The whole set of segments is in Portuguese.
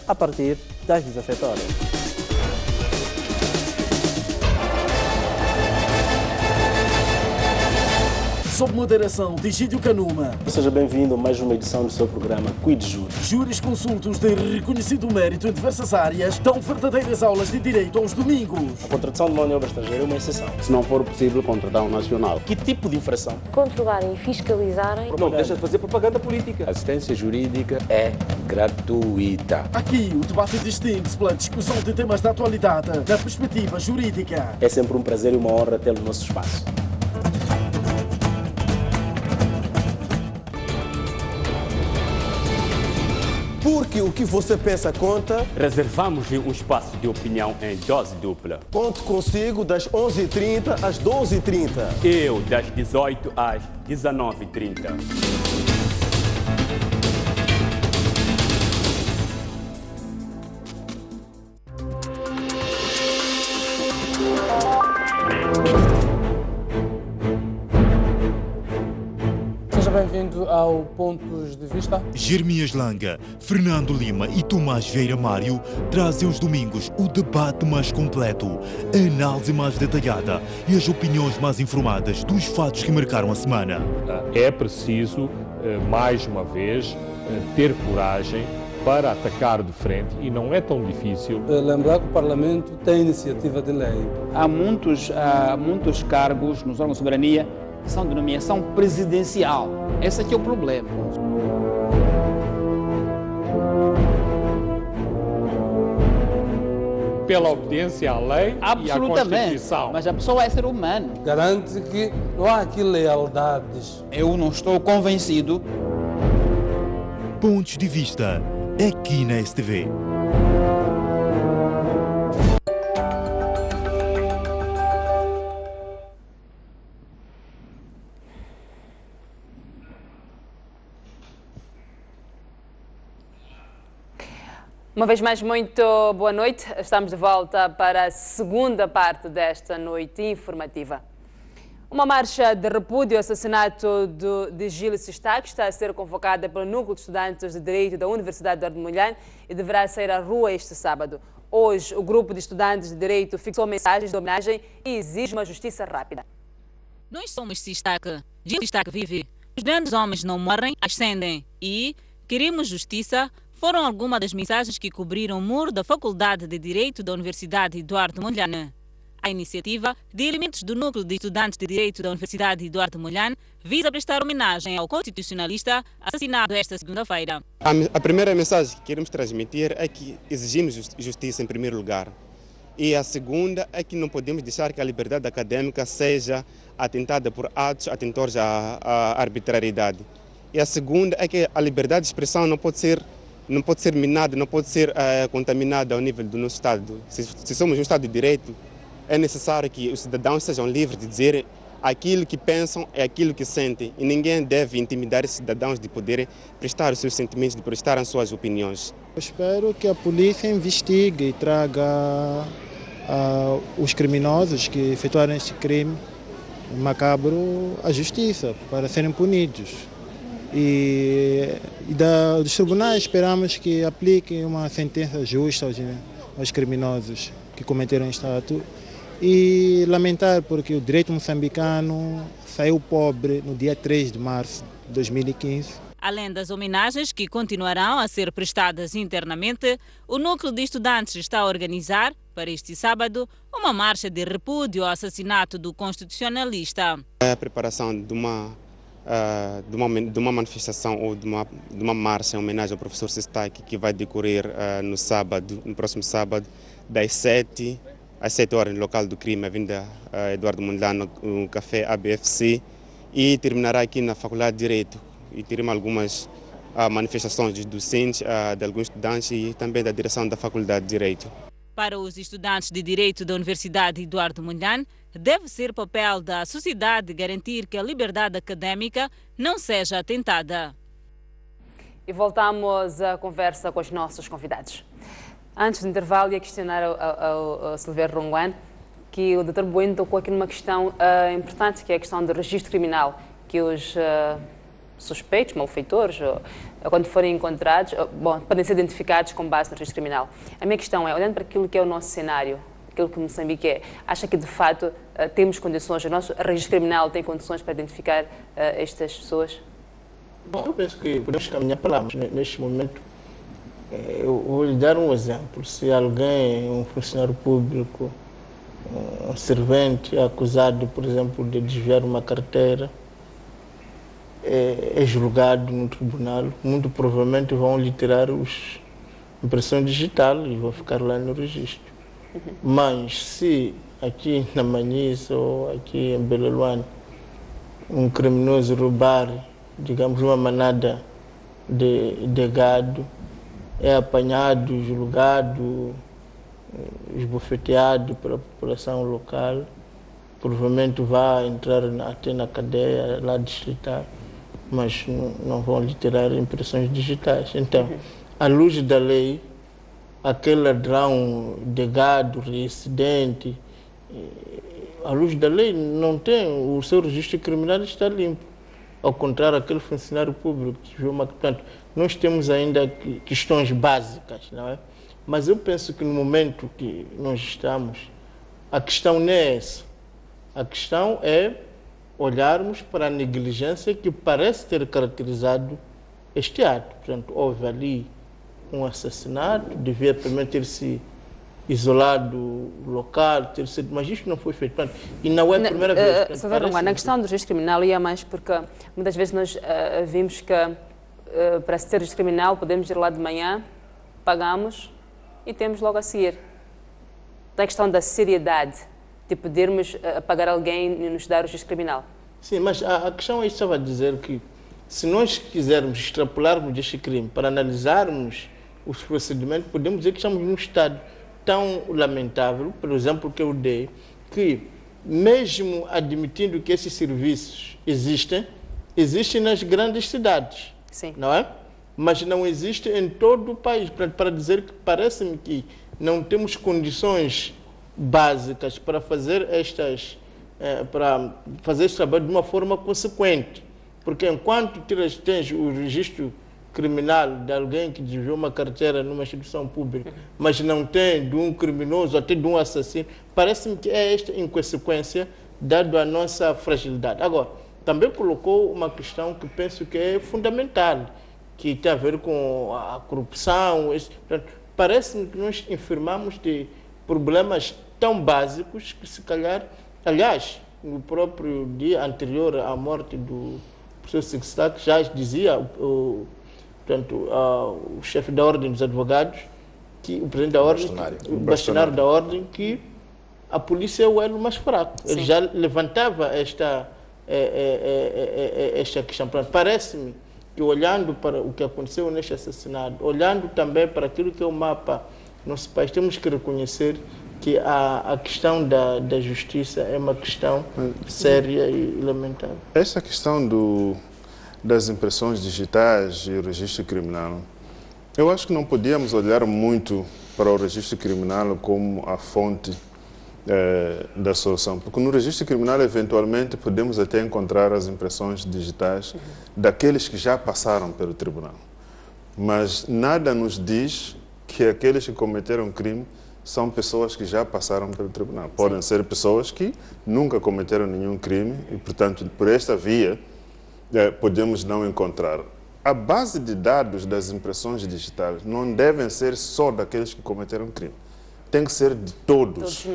a partir das 17 horas. Sob moderação de Egídio Canuma. Seja bem-vindo a mais uma edição do seu programa Cuide Júri. Júris consultos de reconhecido mérito em diversas áreas dão verdadeiras aulas de direito aos domingos. A contratação de mão de obra estrangeira é uma exceção. Se não for possível, contratar um nacional. Que tipo de infração? Controlarem e fiscalizarem. Não deixa de fazer propaganda política. A assistência jurídica é gratuita. Aqui, o debate distingue-se pela discussão de temas da atualidade na perspectiva jurídica. É sempre um prazer e uma honra tê-lo no nosso espaço. Porque o que você pensa conta. Reservamos-lhe um espaço de opinião em dose dupla. Conto consigo das 11h30 às 12h30. Eu, das 18 às 19h30. Bem-vindo ao Pontos de Vista. Jeremias Langa, Fernando Lima e Tomás Vieira Mário trazem os domingos o debate mais completo, a análise mais detalhada e as opiniões mais informadas dos fatos que marcaram a semana. É preciso, mais uma vez, ter coragem para atacar de frente e não é tão difícil. Lembrar que o Parlamento tem iniciativa de lei. Há muitos cargos nos órgãos de soberania que são de nomeação presidencial. Esse aqui é o problema. Pela obediência à lei e à Constituição. Mas a pessoa é ser humano. Garante que não há aqui lealdades. Eu não estou convencido. Pontos de Vista, aqui na STV. Uma vez mais, muito boa noite. Estamos de volta para a segunda parte desta noite informativa. Uma marcha de repúdio ao assassinato de Gilles Sistac está a ser convocada pelo Núcleo de Estudantes de Direito da Universidade Eduardo Mondlane e deverá sair à rua este sábado. Hoje, o grupo de estudantes de Direito fixou mensagens de homenagem e exige uma justiça rápida. Nós somos Sistac. Gilles Sistac vive. Os grandes homens não morrem, ascendem. E queremos justiça. Foram algumas das mensagens que cobriram o muro da Faculdade de Direito da Universidade Eduardo Mondlane. A iniciativa de elementos do Núcleo de Estudantes de Direito da Universidade Eduardo Mondlane visa prestar homenagem ao constitucionalista assassinado esta segunda-feira. A primeira mensagem que queremos transmitir é que exigimos justiça em primeiro lugar. E a segunda é que não podemos deixar que a liberdade acadêmica seja atentada por atos atentores à arbitrariedade. E a segunda é que a liberdade de expressão não pode ser minada, não pode ser contaminada ao nível do nosso Estado. Se somos um Estado de Direito, é necessário que os cidadãos sejam livres de dizer aquilo que pensam e aquilo que sentem. E ninguém deve intimidar os cidadãos de poderem prestar os seus sentimentos, de prestar as suas opiniões. Eu espero que a polícia investigue e traga os criminosos que efetuaram este crime macabro à justiça para serem punidos. E dos tribunais esperamos que apliquem uma sentença justa aos criminosos que cometeram este ato e lamentar porque o direito moçambicano saiu pobre no dia 3 de março de 2015. Além das homenagens que continuarão a ser prestadas internamente, o Núcleo de Estudantes está a organizar, para este sábado, uma marcha de repúdio ao assassinato do constitucionalista. A preparação de uma manifestação ou de uma marcha em homenagem ao professor Sistac que vai decorrer no próximo sábado, das 7 às 7 horas no local do crime, Avenida Eduardo Mondlane, no Café ABFC, e terminará aqui na Faculdade de Direito. E teremos algumas manifestações dos docentes, de alguns estudantes e também da direção da Faculdade de Direito. Para os estudantes de Direito da Universidade Eduardo Mondlane, deve ser papel da sociedade garantir que a liberdade acadêmica não seja atentada. E voltamos à conversa com os nossos convidados. Antes do intervalo, ia questionar ao Silvério Ronguane que o Dr. Bueno tocou aqui numa questão importante, que é a questão do registro criminal, que os suspeitos, malfeitores, quando forem encontrados, bom, podem ser identificados com base no registro criminal. A minha questão é, olhando para aquilo que é o nosso cenário, aquilo que Moçambique é, acha que de fato temos condições, o nosso registro criminal tem condições para identificar estas pessoas? Bom, eu penso que podemos caminhar para lá, mas neste momento eu vou lhe dar um exemplo. Se alguém, um funcionário público, um servente é acusado, por exemplo, de desviar uma carteira, é julgado no tribunal, muito provavelmente vão lhe tirar as impressões digitais e vão ficar lá no registro. Mas se aqui na Manhissa ou aqui em Beloluane um criminoso roubar, digamos, uma manada de gado, é apanhado, julgado, esbofeteado pela população local, provavelmente vai entrar até na cadeia lá distrital, mas não vão lhe tirar impressões digitais. Então, à luz da lei, aquele ladrão de gado, reincidente, à luz da lei, não tem, o seu registro criminal está limpo. Ao contrário, aquele funcionário público que viu uma... Portanto, nós temos ainda questões básicas, não é? Mas eu penso que no momento que nós estamos, a questão não é essa. A questão é olharmos para a negligência que parece ter caracterizado este ato. Portanto, houve ali um assassinato, devia também ter se isolado o local, ter sido, mas isto não foi feito. Portanto, e não é a primeira vez. Na questão do registro criminal ia mais porque muitas vezes nós vimos que para se ter registro criminal podemos ir lá de manhã, pagamos e temos logo a seguir. Da questão da seriedade de podermos pagar alguém e nos dar o registro criminal. Sim, mas a questão é, estava a dizer que se nós quisermos extrapolarmos este crime para analisarmos os procedimentos, podemos dizer que estamos num estado tão lamentável, por exemplo, que eu dei, que mesmo admitindo que esses serviços existem nas grandes cidades, sim, não é? Mas não existe em todo o país, para dizer que parece-me que não temos condições básicas para fazer para fazer este trabalho de uma forma consequente. Porque enquanto tens o registro criminal de alguém que desviou uma carteira numa instituição pública, mas não tem de um criminoso, até de um assassino, parece-me que é esta inconsequência, dado a nossa fragilidade. Agora, também colocou uma questão que penso que é fundamental, que tem a ver com a corrupção. Parece-me que nós enfermamos de problemas tão básicos que, se calhar, aliás, no próprio dia anterior à morte do professor Sixtac, já dizia o chefe da Ordem dos Advogados, que o presidente da Ordem, o bastonário da Ordem, que a polícia é o elo mais fraco. Sim. Ele já levantava esta questão. Parece-me que, olhando para o que aconteceu neste assassinato, olhando também para aquilo que é o mapa do nosso país, temos que reconhecer que a questão da justiça é uma questão séria e lamentável. Essa questão das impressões digitais e o registro criminal, eu acho que não podíamos olhar muito para o registro criminal como a fonte da solução, porque no registro criminal, eventualmente, podemos até encontrar as impressões digitais daqueles que já passaram pelo tribunal. Mas nada nos diz que aqueles que cometeram crime são pessoas que já passaram pelo tribunal. Podem ser pessoas que nunca cometeram nenhum crime e, portanto, por esta via, podemos não encontrar. A base de dados das impressões digitais não devem ser só daqueles que cometeram crime. Tem que ser de todos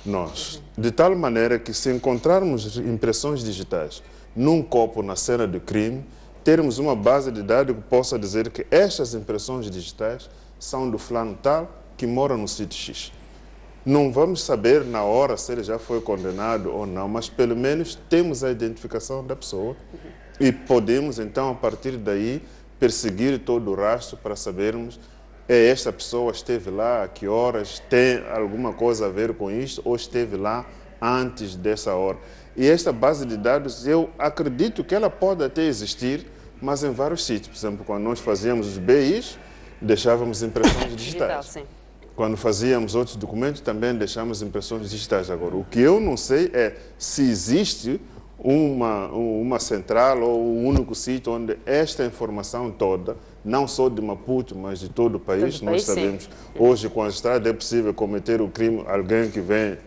nós. De tal maneira que, se encontrarmos impressões digitais num copo na cena de crime, termos uma base de dados que possa dizer que estas impressões digitais são do fulano tal que mora no sítio X. Não vamos saber na hora se ele já foi condenado ou não, mas pelo menos temos a identificação da pessoa e podemos, então, a partir daí, perseguir todo o rastro para sabermos esta pessoa esteve lá, a que horas, tem alguma coisa a ver com isto ou esteve lá antes dessa hora. E esta base de dados, eu acredito que ela pode até existir, mas em vários sítios. Por exemplo, quando nós fazíamos os BIs, deixávamos impressões digitais. Quando fazíamos outros documentos, também deixávamos impressões digitais. Agora, o que eu não sei é se existe uma central ou o único sítio onde esta informação toda, não só de Maputo, mas de todo o país, nós sabemos hoje com a estrada é possível cometer o crime, alguém que vem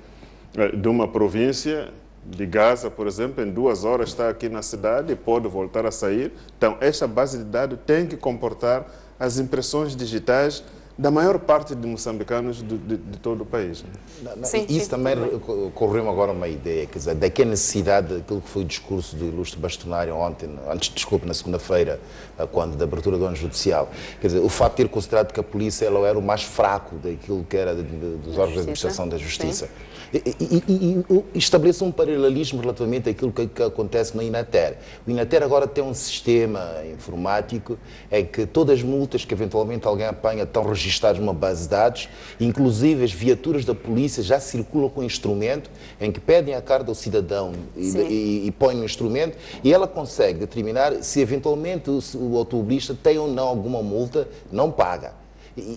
de uma província, de Gaza, por exemplo, em 2 horas está aqui na cidade e pode voltar a sair. Então, esta base de dados tem que comportar as impressões digitais da maior parte de moçambicanos de todo o país. Isso também correu-me agora uma ideia, quer dizer, daqui a necessidade daquilo que foi o discurso do ilustre bastonário ontem, na segunda-feira, quando da abertura do ano judicial. Quer dizer, o facto de ter considerado que a polícia ela era o mais fraco daquilo que era dos órgãos de administração da justiça. E estabeleça um paralelismo relativamente àquilo que acontece no INATER. O INATER agora tem um sistema informático em que todas as multas que eventualmente alguém apanha estão registradas numa base de dados, inclusive as viaturas da polícia já circulam com um instrumento em que pedem a carta ao cidadão e põem no instrumento e ela consegue determinar se eventualmente o automobilista tem ou não alguma multa, não paga.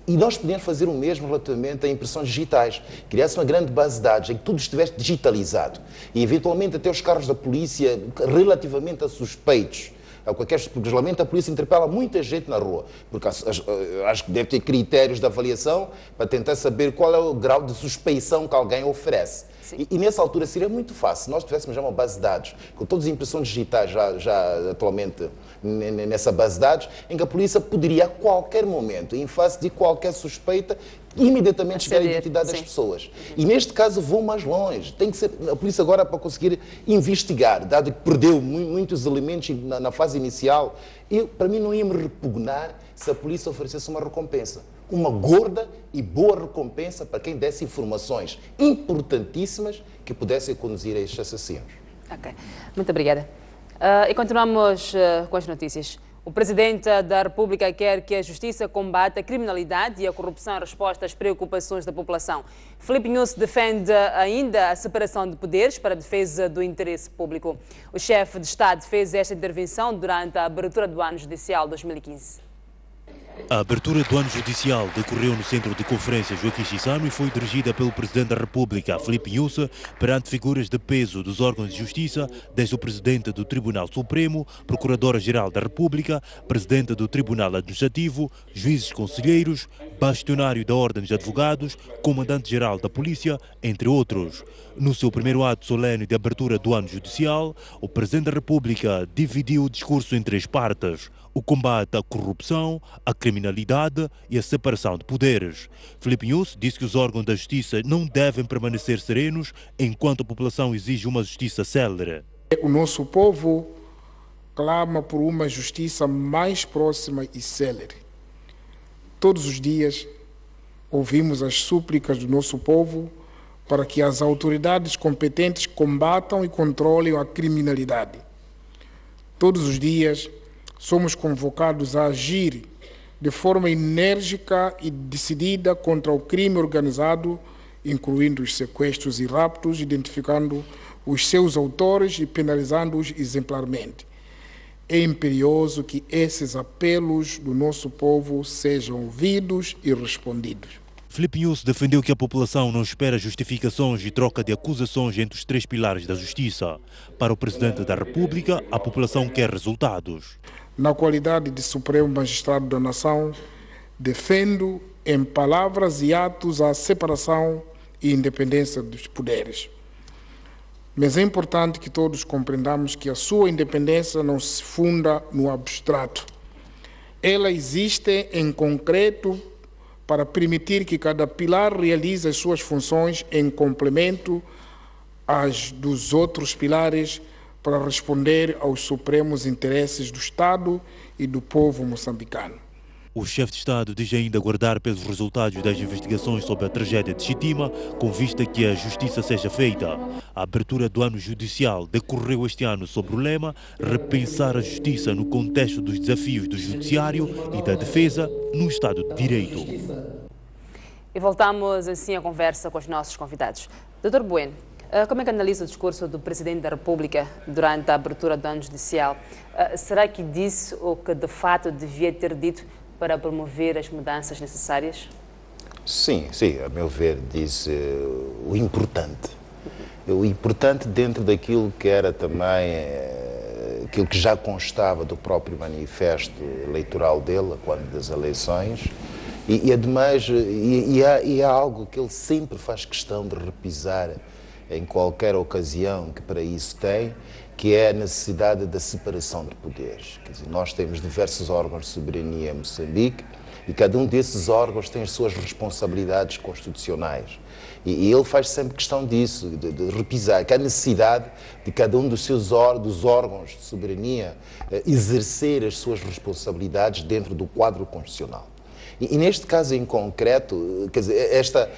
E nós podemos fazer o mesmo relativamente a impressões digitais. Criar-se uma grande base de dados em que tudo estivesse digitalizado e, eventualmente, até os carros da polícia, relativamente a suspeitos, porque geralmente a polícia interpela muita gente na rua, porque acho que deve ter critérios de avaliação para tentar saber qual é o grau de suspeição que alguém oferece. E nessa altura seria muito fácil, se nós tivéssemos já uma base de dados, com todas as impressões digitais já atualmente nessa base de dados, em que a polícia poderia a qualquer momento, em face de qualquer suspeita, imediatamente chegar à identidade das pessoas. E neste caso vou mais longe. Tem que ser a polícia agora para conseguir investigar, dado que perdeu muitos elementos na fase inicial. Para mim não ia me repugnar se a polícia oferecesse uma recompensa. Uma gorda e boa recompensa para quem desse informações importantíssimas que pudessem conduzir a estes assassinos. Ok, muito obrigada. E continuamos com as notícias. O Presidente da República quer que a Justiça combata a criminalidade e a corrupção em resposta às preocupações da população. Filipe Nunes defende ainda a separação de poderes para a defesa do interesse público. O chefe de Estado fez esta intervenção durante a abertura do ano judicial 2015. A abertura do ano judicial decorreu no Centro de Conferências Joaquim Chissano e foi dirigida pelo Presidente da República, Filipe Nunes, perante figuras de peso dos órgãos de justiça, desde o Presidente do Tribunal Supremo, Procuradora-Geral da República, Presidente do Tribunal Administrativo, juízes conselheiros, bastionário da Ordem dos Advogados, Comandante-Geral da Polícia, entre outros. No seu primeiro ato solene de abertura do ano judicial, o Presidente da República dividiu o discurso em 3 partes: o combate à corrupção, à criminalidade e a separação de poderes. Filipe Nunes disse que os órgãos da justiça não devem permanecer serenos enquanto a população exige uma justiça célere. O nosso povo clama por uma justiça mais próxima e célere. Todos os dias ouvimos as súplicas do nosso povo para que as autoridades competentes combatam e controlem a criminalidade. Todos os dias somos convocados a agir de forma enérgica e decidida contra o crime organizado, incluindo os sequestros e raptos, identificando os seus autores e penalizando-os exemplarmente. É imperioso que esses apelos do nosso povo sejam ouvidos e respondidos. Filipe Nunes defendeu que a população não espera justificações e troca de acusações entre os 3 pilares da justiça. Para o Presidente da República, a população quer resultados. Na qualidade de Supremo Magistrado da Nação, defendo em palavras e atos a separação e independência dos poderes. Mas é importante que todos compreendamos que a sua independência não se funda no abstrato. Ela existe em concreto para permitir que cada pilar realize as suas funções em complemento às dos outros pilares para responder aos supremos interesses do Estado e do povo moçambicano. O chefe de Estado diz ainda aguardar pelos resultados das investigações sobre a tragédia de Chitima, com vista que a justiça seja feita. A abertura do ano judicial decorreu este ano sob o lema Repensar a Justiça no contexto dos desafios do Judiciário e da defesa no Estado de Direito. E voltamos assim a conversa com os nossos convidados. Dr. Bueno, como é que analisa o discurso do Presidente da República durante a abertura do ano judicial? Será que disse o que de fato devia ter dito para promover as mudanças necessárias? Sim, a meu ver, disse o importante. O importante dentro daquilo que era também, aquilo que já constava do próprio manifesto eleitoral dele, quando das eleições, e ademais, é algo que ele sempre faz questão de repisar em qualquer ocasião que para isso tem, que é a necessidade da separação de poderes. Quer dizer, nós temos diversos órgãos de soberania em Moçambique e cada um desses órgãos tem as suas responsabilidades constitucionais. E ele faz sempre questão disso, de repisar, que há necessidade de cada um dos seus dos órgãos de soberania exercer as suas responsabilidades dentro do quadro constitucional. E neste caso em concreto, quer dizer, esta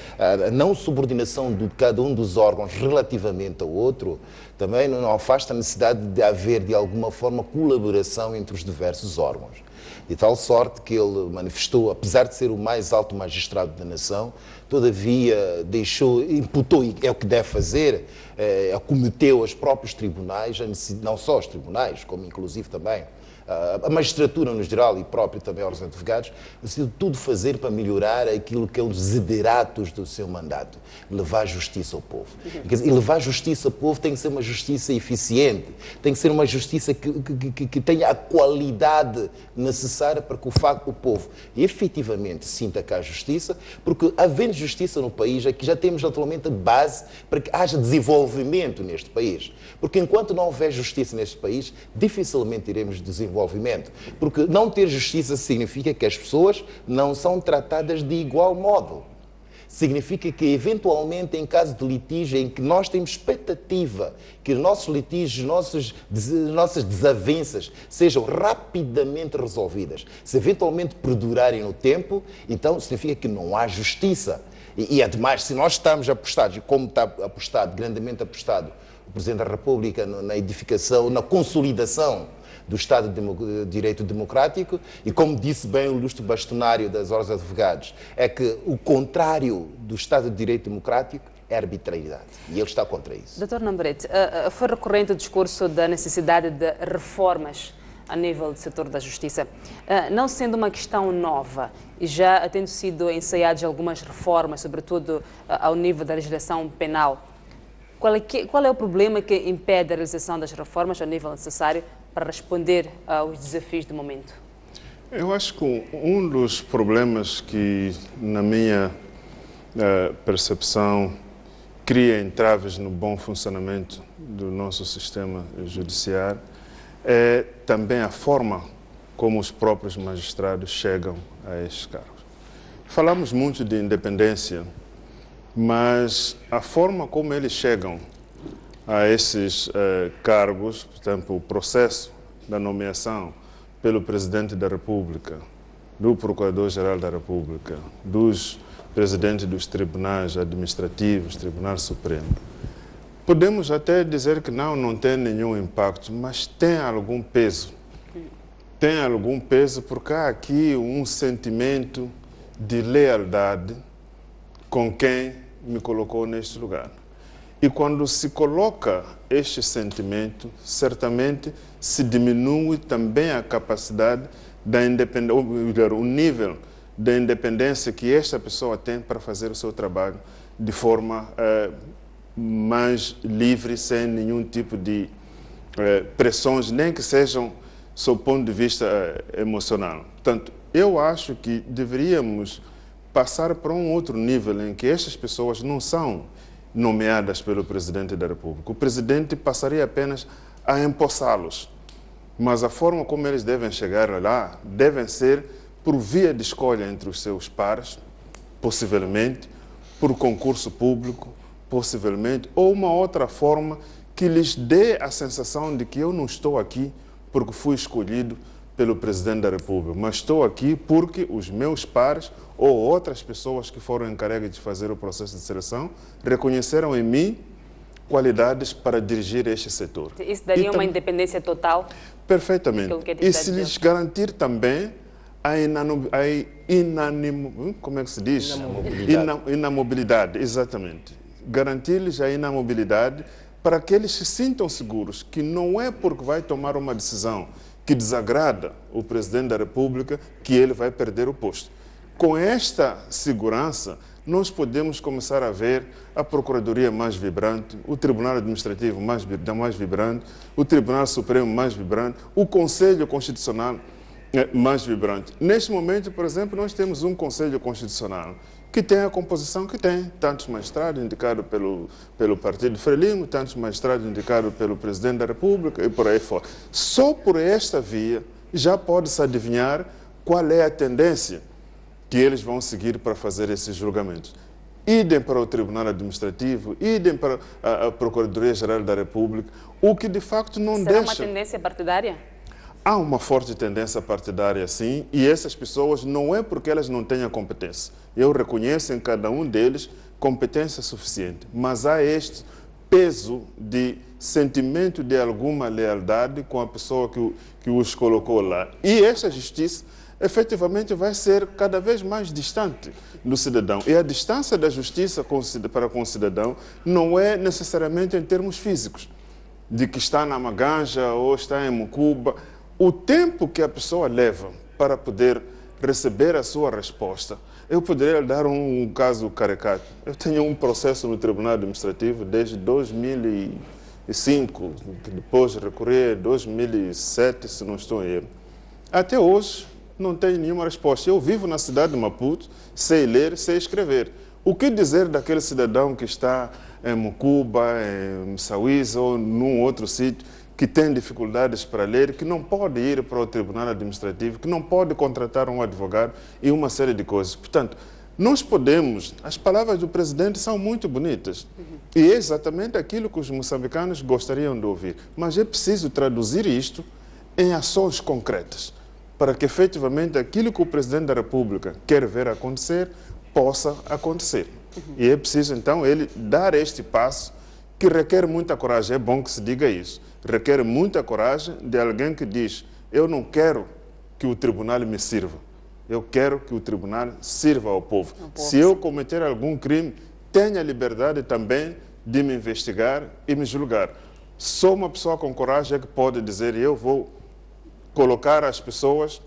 não subordinação de cada um dos órgãos relativamente ao outro também não afasta a necessidade de haver, de alguma forma, colaboração entre os diversos órgãos. De tal sorte que ele manifestou, apesar de ser o mais alto magistrado da nação, todavia imputou, e é o que deve fazer, acometeu aos próprios tribunais, não só os tribunais, como inclusive também a magistratura no geral e próprio também aos advogados, decidiu tudo fazer para melhorar aquilo que é os desideratos do seu mandato, levar justiça ao povo. E levar justiça ao povo tem que ser uma justiça eficiente, tem que ser uma justiça que tenha a qualidade necessária para que o povo efetivamente sinta cá a justiça, porque havendo justiça no país, aqui já temos atualmente a base para que haja desenvolvimento neste país. Porque enquanto não houver justiça neste país, dificilmente iremos desenvolvimento. Porque não ter justiça significa que as pessoas não são tratadas de igual modo. Significa que, eventualmente, em caso de litígio em que nós temos expectativa que os nossos litígios, nossas desavenças sejam rapidamente resolvidas, se eventualmente perdurarem no tempo, então significa que não há justiça. E ademais, se nós estamos apostados, como está apostado, grandemente apostado, o Presidente da República na edificação, na consolidação do Estado de Direito Democrático, e como disse bem o ilustre bastonário das Ordens de Advogados, é que o contrário do Estado de Direito Democrático é arbitrariedade, e ele está contra isso. Dr. Nambrete, foi recorrente o discurso da necessidade de reformas a nível do setor da justiça. Não sendo uma questão nova, e já tendo sido ensaiadas algumas reformas, sobretudo ao nível da legislação penal, qual é o problema que impede a realização das reformas ao nível necessário para responder aos desafios do momento? Eu acho que um dos problemas que, na minha percepção, cria entraves no bom funcionamento do nosso sistema judiciário é também a forma como os próprios magistrados chegam a estes cargos. Falamos muito de independência, mas a forma como eles chegam a esses cargos, portanto, o processo da nomeação pelo Presidente da República, do Procurador-Geral da República, dos presidentes dos tribunais administrativos, Tribunal Supremo, podemos até dizer que não tem nenhum impacto, mas tem algum peso. Tem algum peso porque há aqui um sentimento de lealdade com quem me colocou neste lugar. E quando se coloca este sentimento, certamente se diminui também a capacidade da independência, ou melhor, o nível da independência que esta pessoa tem para fazer o seu trabalho de forma mais livre, sem nenhum tipo de pressões, nem que sejam sob o ponto de vista emocional. Portanto, eu acho que deveríamos passar para um outro nível em que estas pessoas não são nomeadas pelo Presidente da República. O Presidente passaria apenas a empossá-los, mas a forma como eles devem chegar lá devem ser por via de escolha entre os seus pares, possivelmente, por concurso público, possivelmente, ou uma outra forma que lhes dê a sensação de que eu não estou aqui porque fui escolhido pelo Presidente da República, mas estou aqui porque os meus pares ou outras pessoas que foram encarregadas de fazer o processo de seleção reconheceram em mim qualidades para dirigir este setor. Isso daria uma independência total? Perfeitamente. E se lhes garantir também como é que se diz? Inamobilidade, exatamente. Garantir-lhes a inamobilidade para que eles se sintam seguros que não é porque vai tomar uma decisão que desagrada o Presidente da República que ele vai perder o posto. Com esta segurança, nós podemos começar a ver a Procuradoria mais vibrante, o Tribunal Administrativo mais vibrante, o Tribunal Supremo mais vibrante, o Conselho Constitucional mais vibrante. Neste momento, por exemplo, nós temos um Conselho Constitucional que tem a composição que tem, tantos magistrados indicados pelo Partido Frelimo, tantos magistrados indicados pelo Presidente da República e por aí fora. Só por esta via já pode-se adivinhar qual é a tendência que eles vão seguir para fazer esses julgamentos. Idem para o Tribunal Administrativo, idem para a Procuradoria-Geral da República, o que de facto não deixa... Será uma tendência partidária? Há uma forte tendência partidária, sim, e essas pessoas não é porque elas não tenham competência. Eu reconheço em cada um deles competência suficiente, mas há este peso de sentimento de alguma lealdade com a pessoa que os colocou lá. E esta justiça, efetivamente, vai ser cada vez mais distante do cidadão. E a distância da justiça para com o cidadão não é necessariamente em termos físicos, de que está na Maganja ou está em Mucuba. O tempo que a pessoa leva para poder receber a sua resposta. Eu poderia dar um caso caricato. Eu tenho um processo no Tribunal Administrativo desde 2005, que depois recorri em 2007, se não estou em erro. Até hoje não tenho nenhuma resposta. Eu vivo na cidade de Maputo, sei ler, sei escrever. O que dizer daquele cidadão que está em Mucuba, em Mssawiza ou num outro sítio, que tem dificuldades para ler, que não pode ir para o Tribunal Administrativo, que não pode contratar um advogado e uma série de coisas. Portanto, nós podemos... As palavras do presidente são muito bonitas e é exatamente aquilo que os moçambicanos gostariam de ouvir. Mas é preciso traduzir isto em ações concretas para que, efetivamente, aquilo que o Presidente da República quer ver acontecer, possa acontecer. E é preciso, então, ele dar este passo que requer muita coragem. É bom que se diga isso. Requer muita coragem de alguém que diz: eu não quero que o tribunal me sirva, eu quero que o tribunal sirva ao povo. Se eu cometer algum crime, tenha liberdade também de me investigar e me julgar. Só uma pessoa com coragem é que pode dizer: eu vou colocar as pessoas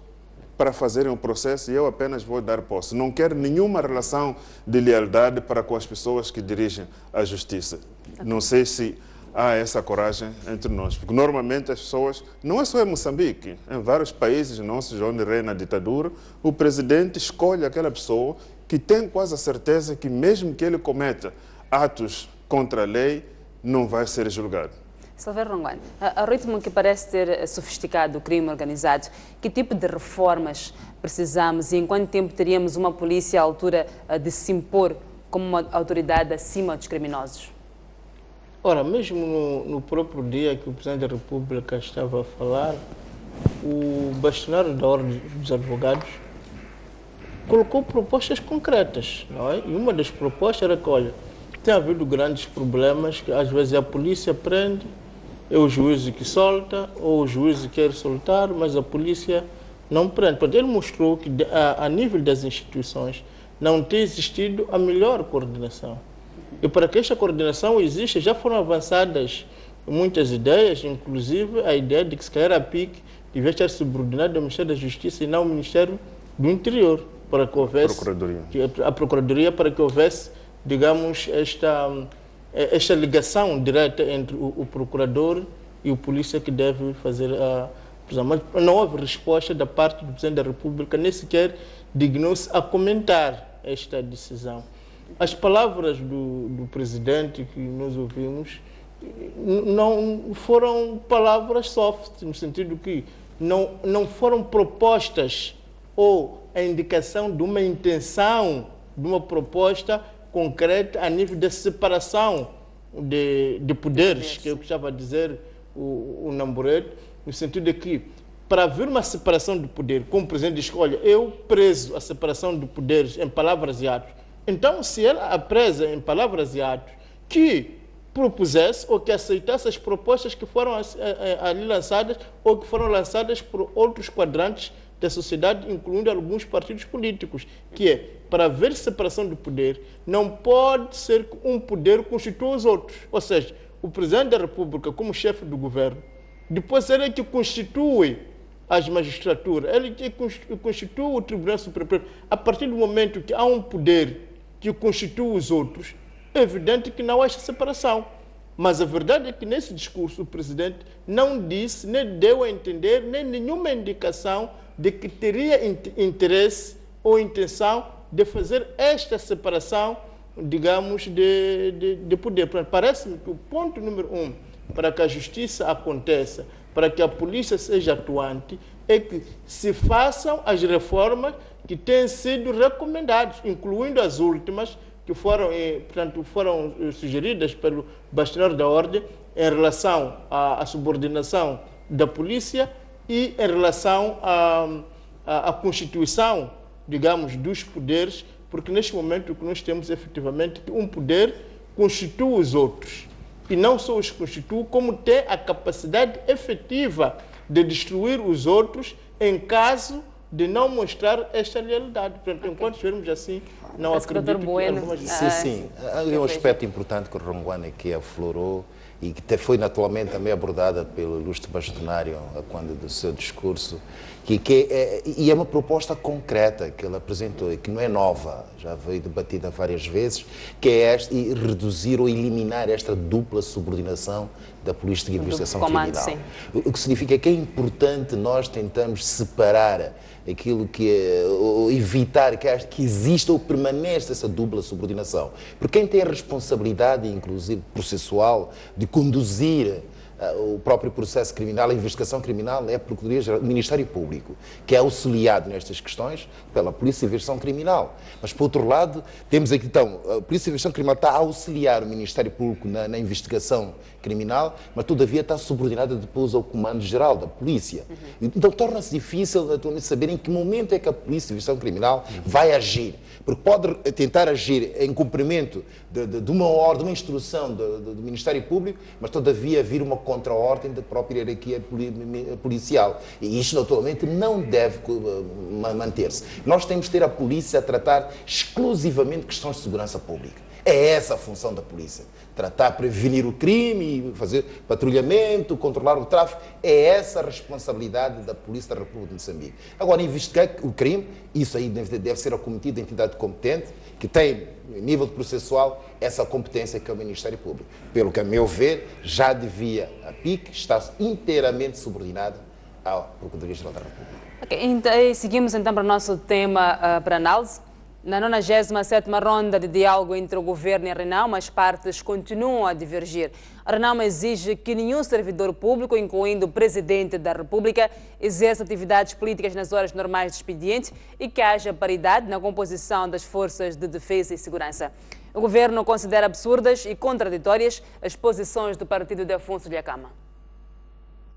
para fazerem o processo e eu apenas vou dar posse. Não quero nenhuma relação de lealdade para com as pessoas que dirigem a justiça. Não sei se há essa coragem entre nós, porque normalmente as pessoas, não é só em Moçambique, em vários países nossos onde reina a ditadura, o presidente escolhe aquela pessoa que tem quase a certeza que mesmo que ele cometa atos contra a lei, não vai ser julgado. Silvério Rongoane, ao ritmo que parece ter sofisticado o crime organizado, que tipo de reformas precisamos e em quanto tempo teríamos uma polícia à altura de se impor como uma autoridade acima dos criminosos? Ora, mesmo no próprio dia que o Presidente da República estava a falar, o bastonário da Ordem dos Advogados colocou propostas concretas, não é? E uma das propostas era que, olha, tem havido grandes problemas, que às vezes a polícia prende, é o juiz que solta, ou o juiz quer soltar, mas a polícia não prende. Portanto, ele mostrou que a nível das instituições não tem existido a melhor coordenação. E para que esta coordenação exista, já foram avançadas muitas ideias, inclusive a ideia de que se calhar a PIC devia estar subordinada ao Ministério da Justiça e não ao Ministério do Interior, para que houvesse a Procuradoria, para que houvesse, digamos, esta ligação direta entre o procurador e o polícia que deve fazer a prisão. Mas não houve resposta da parte do Presidente da República, nem sequer dignou-se a comentar esta decisão. As palavras do presidente que nós ouvimos não foram palavras soft, no sentido que não foram propostas ou a indicação de uma intenção, de uma proposta concreta a nível de separação de poderes, que eu estava a dizer o Nambureto, no sentido de que para haver uma separação de poder, como o presidente diz, olha, eu prezo a separação de poderes em palavras e atos. Então, se ela apresa em palavras e atos que propusesse ou que aceitasse as propostas que foram ali lançadas ou que foram lançadas por outros quadrantes da sociedade, incluindo alguns partidos políticos, que é, para haver separação de poder, não pode ser que um poder constitua os outros. Ou seja, o Presidente da República, como chefe do governo, depois ele é que constitui as magistraturas, ele que constitui o Tribunal Superior. A partir do momento que há um poder que constituem os outros, é evidente que não há esta separação. Mas a verdade é que nesse discurso o presidente não disse, nem deu a entender, nem nenhuma indicação de que teria interesse ou intenção de fazer esta separação, digamos, de poder. Parece-me que o ponto número 1 para que a justiça aconteça, para que a polícia seja atuante, é que se façam as reformas que têm sido recomendadas, incluindo as últimas, que foram sugeridas pelo bastonário da ordem em relação à subordinação da polícia e em relação à constituição, digamos, dos poderes, porque neste momento o que nós temos efetivamente é que um poder constitui os outros. E não só os constitui, como tem a capacidade efetiva de destruir os outros em caso de não mostrar esta lealidade. Portanto, enquanto estivermos assim, não acredito que algumas... Sim. Há um aspecto importante que o Rongoana aqui aflorou e que foi naturalmente também abordada pelo ilustre bastonário quando do seu discurso, e é uma proposta concreta que ele apresentou e que não é nova, já veio debatida várias vezes, que é reduzir ou eliminar esta dupla subordinação da polícia de investigação criminal. Sim. O que significa que é importante nós tentarmos separar aquilo que é, ou evitar que exista ou permaneça essa dupla subordinação. Porque quem tem a responsabilidade, inclusive processual, de conduzir o próprio processo criminal, a investigação criminal, é a Procuradoria-Geral, o Ministério Público, que é auxiliado nestas questões pela Polícia de Investigação Criminal. Mas, por outro lado, temos aqui, então, a Polícia de Investigação Criminal está a auxiliar o Ministério Público na investigação criminal, mas, todavia, está subordinada depois ao Comando-Geral da Polícia. Então, torna-se difícil, naturalmente, saber em que momento é que a Polícia de Investigação Criminal vai agir. Porque pode tentar agir em cumprimento de uma ordem, de uma instrução do Ministério Público, mas, todavia, vir uma contra-ordem da própria hierarquia policial. E isto, naturalmente, não deve manter-se. Nós temos de ter a polícia a tratar exclusivamente questões de segurança pública. É essa a função da polícia. Tratar, prevenir o crime, fazer patrulhamento, controlar o tráfico. É essa a responsabilidade da Polícia da República de Moçambique. Agora, investigar o crime, isso aí deve ser acometido da entidade competente, que tem, nível de processual, essa competência que é o Ministério Público. Pelo que, a meu ver, já devia a PIC estar inteiramente subordinada à Procuradoria-Geral da República. Okay, seguimos então para o nosso tema para análise. Na 97ª ronda de diálogo entre o governo e a Renamo, as partes continuam a divergir. A Renamo exige que nenhum servidor público, incluindo o Presidente da República, exerça atividades políticas nas horas normais de expediente e que haja paridade na composição das forças de defesa e segurança. O governo considera absurdas e contraditórias as posições do partido de Afonso Dhlakama.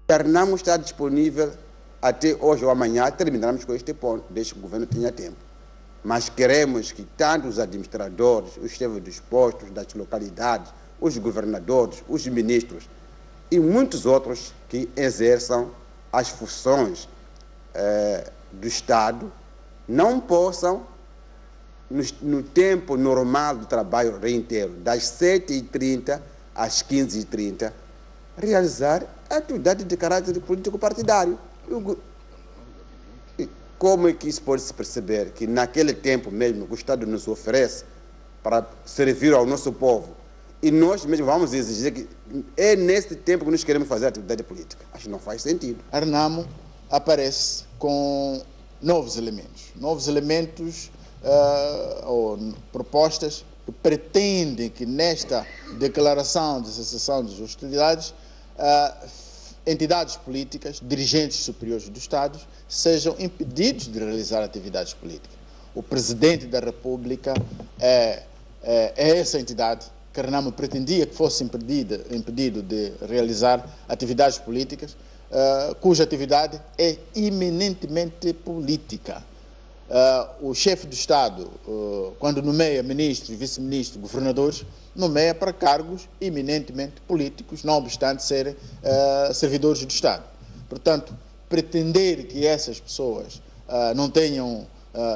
A Renamo está disponível até hoje ou amanhã, terminarmos com este ponto, desde que o governo tenha tempo. Mas queremos que tanto os administradores, os chefes dos postos das localidades, os governadores, os ministros e muitos outros que exerçam as funções do Estado não possam, no tempo normal do trabalho inteiro, das 7h30 às 15h30, realizar atividade de caráter político partidário. Como é que isso pode se perceber que naquele tempo mesmo que o Estado nos oferece para servir ao nosso povo e nós mesmos vamos exigir que é nesse tempo que nós queremos fazer atividade política? Acho que não faz sentido. A Renamo aparece com novos elementos ou propostas que pretendem que nesta declaração de cessação de hostilidades entidades políticas, dirigentes superiores do Estado, sejam impedidos de realizar atividades políticas. O Presidente da República é essa entidade que a Renamo pretendia que fosse impedido de realizar atividades políticas, cuja atividade é eminentemente política. O chefe do Estado, quando nomeia ministros, vice-ministros, governadores, nomeia para cargos eminentemente políticos, não obstante serem servidores do Estado. Portanto, pretender que essas pessoas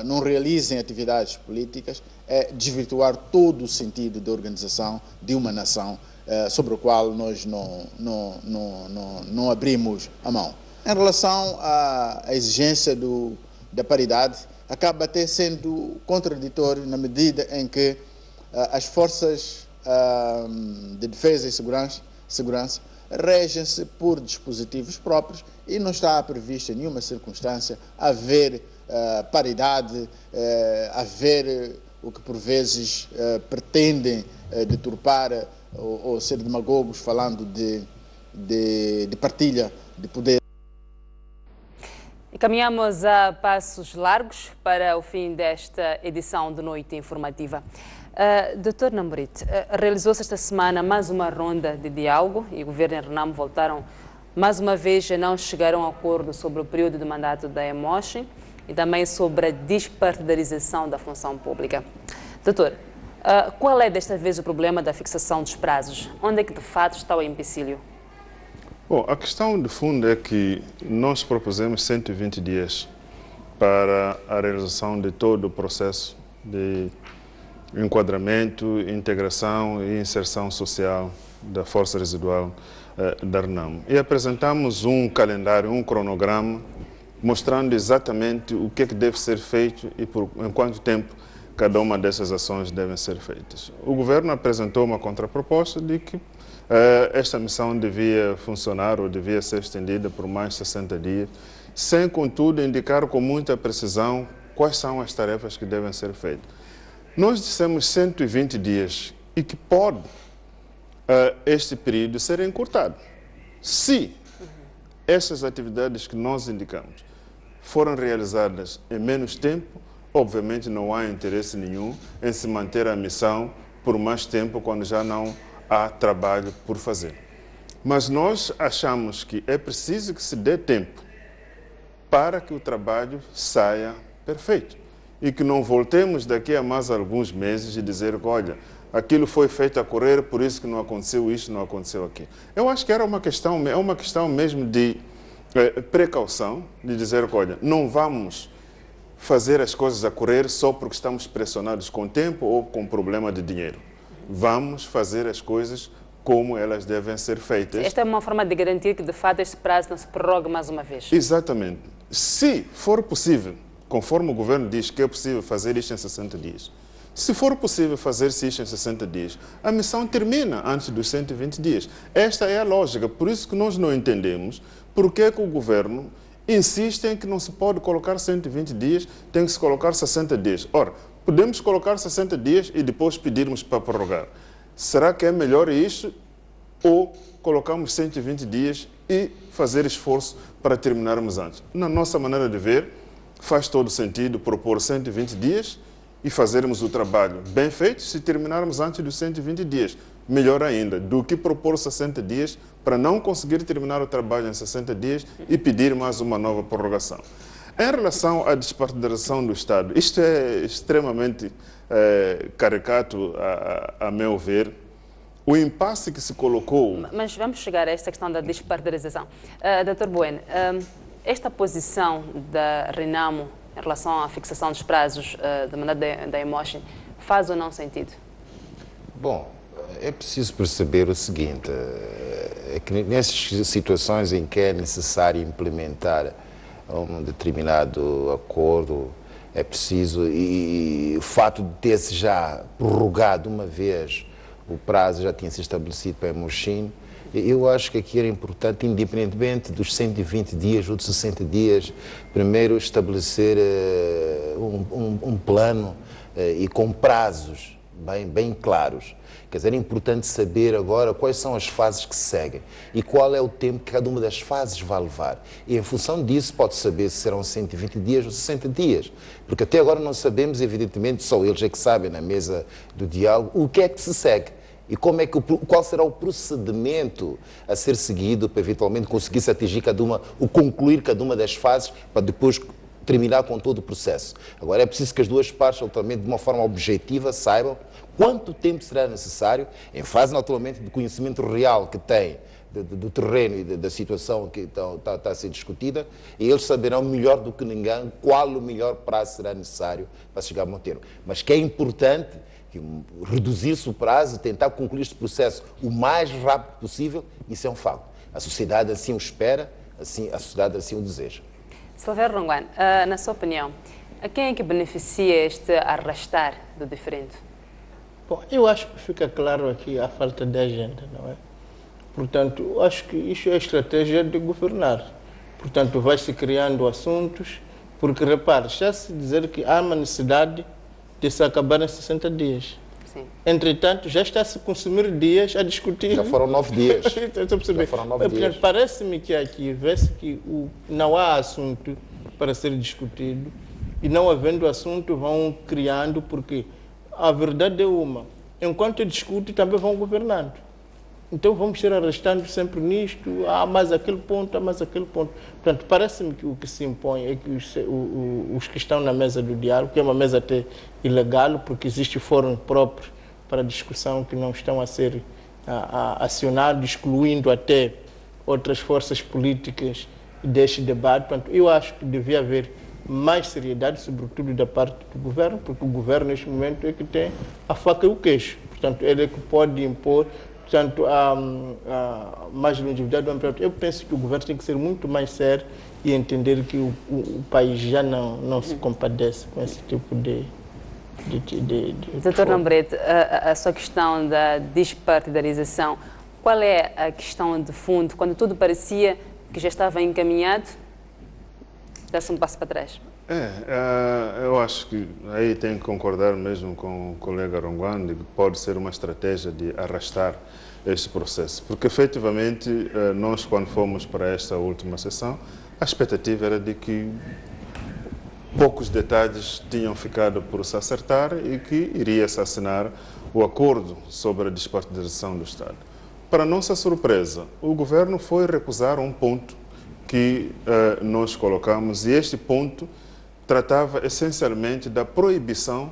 não realizem atividades políticas é desvirtuar todo o sentido de organização de uma nação sobre o qual nós não abrimos a mão. Em relação à exigência da paridade, acaba até sendo contraditório na medida em que as forças de defesa e segurança regem-se por dispositivos próprios e não está prevista em nenhuma circunstância haver paridade, haver o que por vezes pretendem deturpar ou ser demagogos falando de partilha de poder. E caminhamos a passos largos para o fim desta edição de Noite Informativa. Dr. Namborite, realizou-se esta semana mais uma ronda de diálogo e o governo e Renamo voltaram mais uma vez a não chegar a um acordo sobre o período de mandato da Emoshin e também sobre a despartidarização da função pública. Doutor, qual é desta vez o problema da fixação dos prazos? Onde é que de fato está o empecilho? Bom, a questão de fundo é que nós propusemos 120 dias para a realização de todo o processo de enquadramento, integração e inserção social da força residual da Renamo. E apresentamos um calendário, um cronograma, mostrando exatamente o que deve ser feito e em quanto tempo cada uma dessas ações devem ser feitas. O governo apresentou uma contraproposta de que esta missão devia funcionar ou devia ser estendida por mais 60 dias, sem, contudo, indicar com muita precisão quais são as tarefas que devem ser feitas. Nós dissemos 120 dias e que pode este período ser encurtado. Se essas atividades que nós indicamos foram realizadas em menos tempo, obviamente não há interesse nenhum em se manter a missão por mais tempo quando já não há trabalho por fazer. Mas nós achamos que é preciso que se dê tempo para que o trabalho saia perfeito e que não voltemos daqui a mais alguns meses e dizer que, olha, aquilo foi feito a correr, por isso que não aconteceu isto, não aconteceu aquilo. Eu acho que era uma questão mesmo de precaução, de dizer que, olha, não vamos fazer as coisas a correr só porque estamos pressionados com tempo ou com problema de dinheiro. Vamos fazer as coisas como elas devem ser feitas. Esta é uma forma de garantir que, de fato, este prazo não se prorrogue mais uma vez. Exatamente. Se for possível, conforme o governo diz que é possível fazer isto em 60 dias, se for possível fazer isto em 60 dias, a missão termina antes dos 120 dias. Esta é a lógica. Por isso que nós não entendemos por que o governo insiste em que não se pode colocar 120 dias, tem que se colocar 60 dias. Ora, podemos colocar 60 dias e depois pedirmos para prorrogar. Será que é melhor isso ou colocamos 120 dias e fazer esforço para terminarmos antes? Na nossa maneira de ver, faz todo sentido propor 120 dias e fazermos o trabalho bem feito se terminarmos antes dos 120 dias. Melhor ainda, do que propor 60 dias para não conseguir terminar o trabalho em 60 dias e pedir mais uma nova prorrogação. Em relação à despartidarização do Estado, isto é extremamente caricato, a meu ver. O impasse que se colocou... Mas vamos chegar a esta questão da despartidarização. Dr. Bueno, esta posição da Renamo em relação à fixação dos prazos da mandato da Emoshin faz ou não sentido? Bom, é preciso perceber o seguinte, é que nessas situações em que é necessário implementar um determinado acordo, é preciso, e o fato de ter-se já prorrogado uma vez, o prazo já tinha sido estabelecido para a Emoshin, eu acho que aqui era importante, independentemente dos 120 dias ou dos 60 dias, primeiro estabelecer um plano e com prazos bem claros. Quer dizer, é importante saber agora quais são as fases que se seguem e qual é o tempo que cada uma das fases vai levar. E em função disso pode saber se serão 120 dias ou 60 dias. Porque até agora não sabemos, evidentemente, só eles é que sabem na mesa do diálogo, o que é que se segue. E qual será o procedimento a ser seguido para eventualmente conseguir se atingir concluir cada uma das fases para depois terminar com todo o processo. Agora é preciso que as duas partes, naturalmente, de uma forma objetiva, saibam quanto tempo será necessário, em fase, naturalmente, de conhecimento real que têm do terreno e da situação que está a ser discutida, e eles saberão melhor do que ninguém qual o melhor prazo será necessário para chegar a um termo. Mas que é importante reduzir-se o prazo, tentar concluir este processo o mais rápido possível, isso é um facto. A sociedade assim o espera, assim, a sociedade assim o deseja. Silvério Ronguane, na sua opinião, A quem é que beneficia este arrastar do diferente? Bom, eu acho que fica claro aqui a falta de agenda, não é? Portanto, eu acho que isso é a estratégia de governar. Portanto, vai-se criando assuntos, porque, repare, já se dizer que há uma necessidade de se acabar em 60 dias. Sim. Entretanto, já está a se consumir dias a discutir. Já foram 9 dias. Já foram 9 dias. Parece-me que aqui vê-se que não há assunto para ser discutido e não havendo assunto vão criando, porque a verdade é uma. Enquanto discute, também vão governando. Então vamos ser arrastando sempre nisto, há mais aquele ponto, há mais aquele ponto. Portanto, parece-me que o que se impõe é que os que estão na mesa do diálogo, que é uma mesa até ilegal, porque existe fórum próprio para discussão que não estão a ser acionados, excluindo até outras forças políticas deste debate. Portanto, eu acho que devia haver mais seriedade, sobretudo da parte do governo, porque o governo neste momento é que tem a faca e o queixo. Portanto, ele é que pode impor. Portanto, a mais longevidade do emprego. Eu penso que o governo tem que ser muito mais sério e entender que o país já não se compadece com esse tipo de Dr. Lambrete, a sua questão da despartidarização, qual é a questão de fundo? Quando tudo parecia que já estava encaminhado, dá-se um passo para trás. Eu acho que aí tenho que concordar mesmo com o colega Ronguan, de que pode ser uma estratégia de arrastar este processo. Porque, efetivamente, nós, quando fomos para esta última sessão, a expectativa era de que poucos detalhes tinham ficado por se acertar e que iria-se assinar o acordo sobre a despartidarização do Estado. Para nossa surpresa, o governo foi recusar um ponto que nós colocamos, e este ponto tratava essencialmente da proibição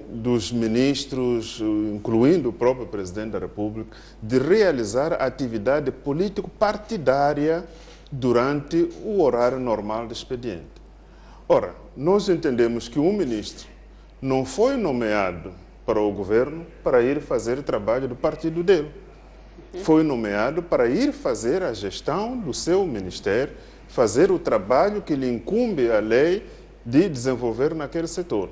dos ministros, incluindo o próprio Presidente da República, de realizar atividade político-partidária durante o horário normal de expediente. Ora, nós entendemos que um ministro não foi nomeado para o governo para ir fazer trabalho do partido dele. Foi nomeado para ir fazer a gestão do seu ministério, fazer o trabalho que lhe incumbe a lei de desenvolver naquele setor.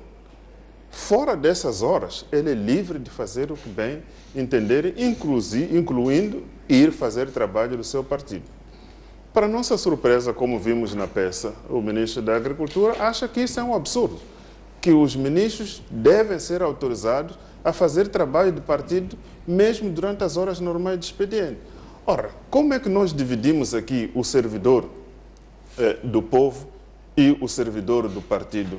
Fora dessas horas, ele é livre de fazer o que bem entender, incluindo ir fazer trabalho do seu partido. Para nossa surpresa, como vimos na peça, o ministro da Agricultura acha que isso é um absurdo, que os ministros devem ser autorizados a fazer trabalho de partido mesmo durante as horas normais de expediente. Ora, como é que nós dividimos aqui o servidor do povo e o servidor do partido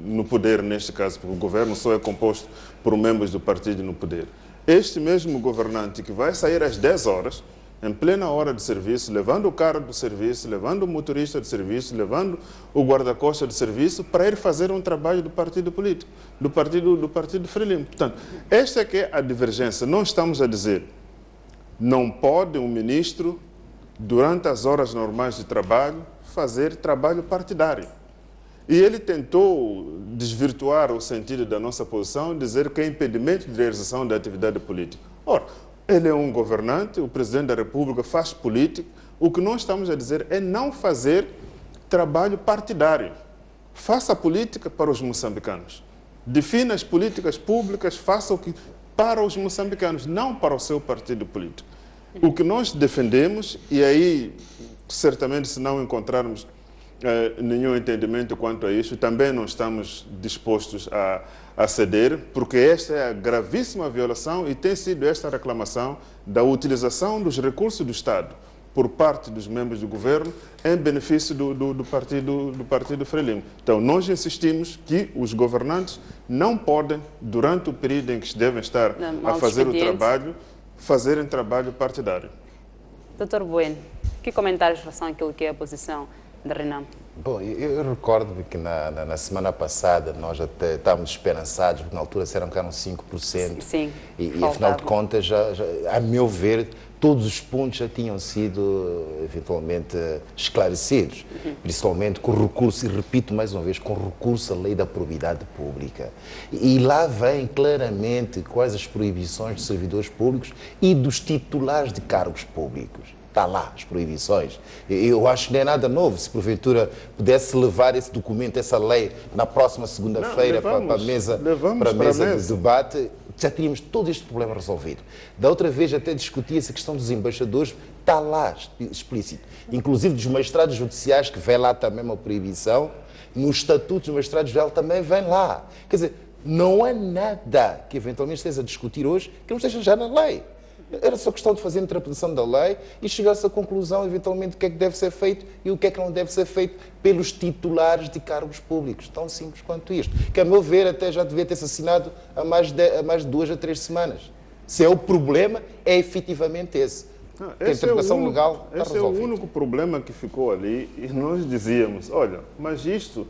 no poder, neste caso, porque o governo só é composto por membros do partido no poder? Este mesmo governante que vai sair às 10 horas, em plena hora de serviço, levando o carro do serviço, levando o motorista de serviço, levando o guarda-costas de serviço para ir fazer um trabalho do partido político, do partido Frelimo. Portanto, esta é que é a divergência. Não estamos a dizer, não pode um ministro, durante as horas normais de trabalho, fazer trabalho partidário. E ele tentou desvirtuar o sentido da nossa posição, dizer que é impedimento de realização da atividade política. Ora, ele é um governante, o Presidente da República faz política. O que nós estamos a dizer é não fazer trabalho partidário. Faça política para os moçambicanos. Defina as políticas públicas, faça o que para os moçambicanos, não para o seu partido político. O que nós defendemos, e aí certamente se não encontrarmos nenhum entendimento quanto a isso, também não estamos dispostos a ceder, porque esta é a gravíssima violação e tem sido esta a reclamação da utilização dos recursos do Estado por parte dos membros do governo em benefício do partido Frelimo. Então, nós insistimos que os governantes não podem, durante o período em que devem estar a fazer o trabalho, fazerem trabalho partidário. Dr. Bueno, que comentários em relação àquilo que é a posição da Renam? Bom, eu recordo que na semana passada nós até estávamos esperançados, porque na altura disseram que eram 5%. Sim, e afinal de contas, a meu ver, todos os pontos já tinham sido eventualmente esclarecidos, principalmente com recurso, e repito mais uma vez, com recurso à lei da probidade pública. E lá vem claramente quais as proibições de servidores públicos e dos titulares de cargos públicos. Está lá, as proibições. Eu acho que não é nada novo. Se porventura pudesse levar esse documento, essa lei, na próxima segunda-feira para a mesa de debate, já teríamos todo este problema resolvido. Da outra vez até discutia-se a questão dos embaixadores, está lá explícito. Inclusive dos magistrados judiciais, que vem lá também uma proibição, nos estatutos dos magistrados judiciais também vem lá. Quer dizer, não há nada que eventualmente esteja a discutir hoje que não esteja já na lei. Era só questão de fazer a interpretação da lei e chegar-se à conclusão, eventualmente, o que é que deve ser feito e o que é que não deve ser feito pelos titulares de cargos públicos. Tão simples quanto isto. Que, a meu ver, até já devia ter-se assinado há mais de 2 a 3 semanas. Se é o problema, é efetivamente esse. A interpretação legal está resolvida. Esse é o único problema que ficou ali e nós dizíamos, olha, mas isto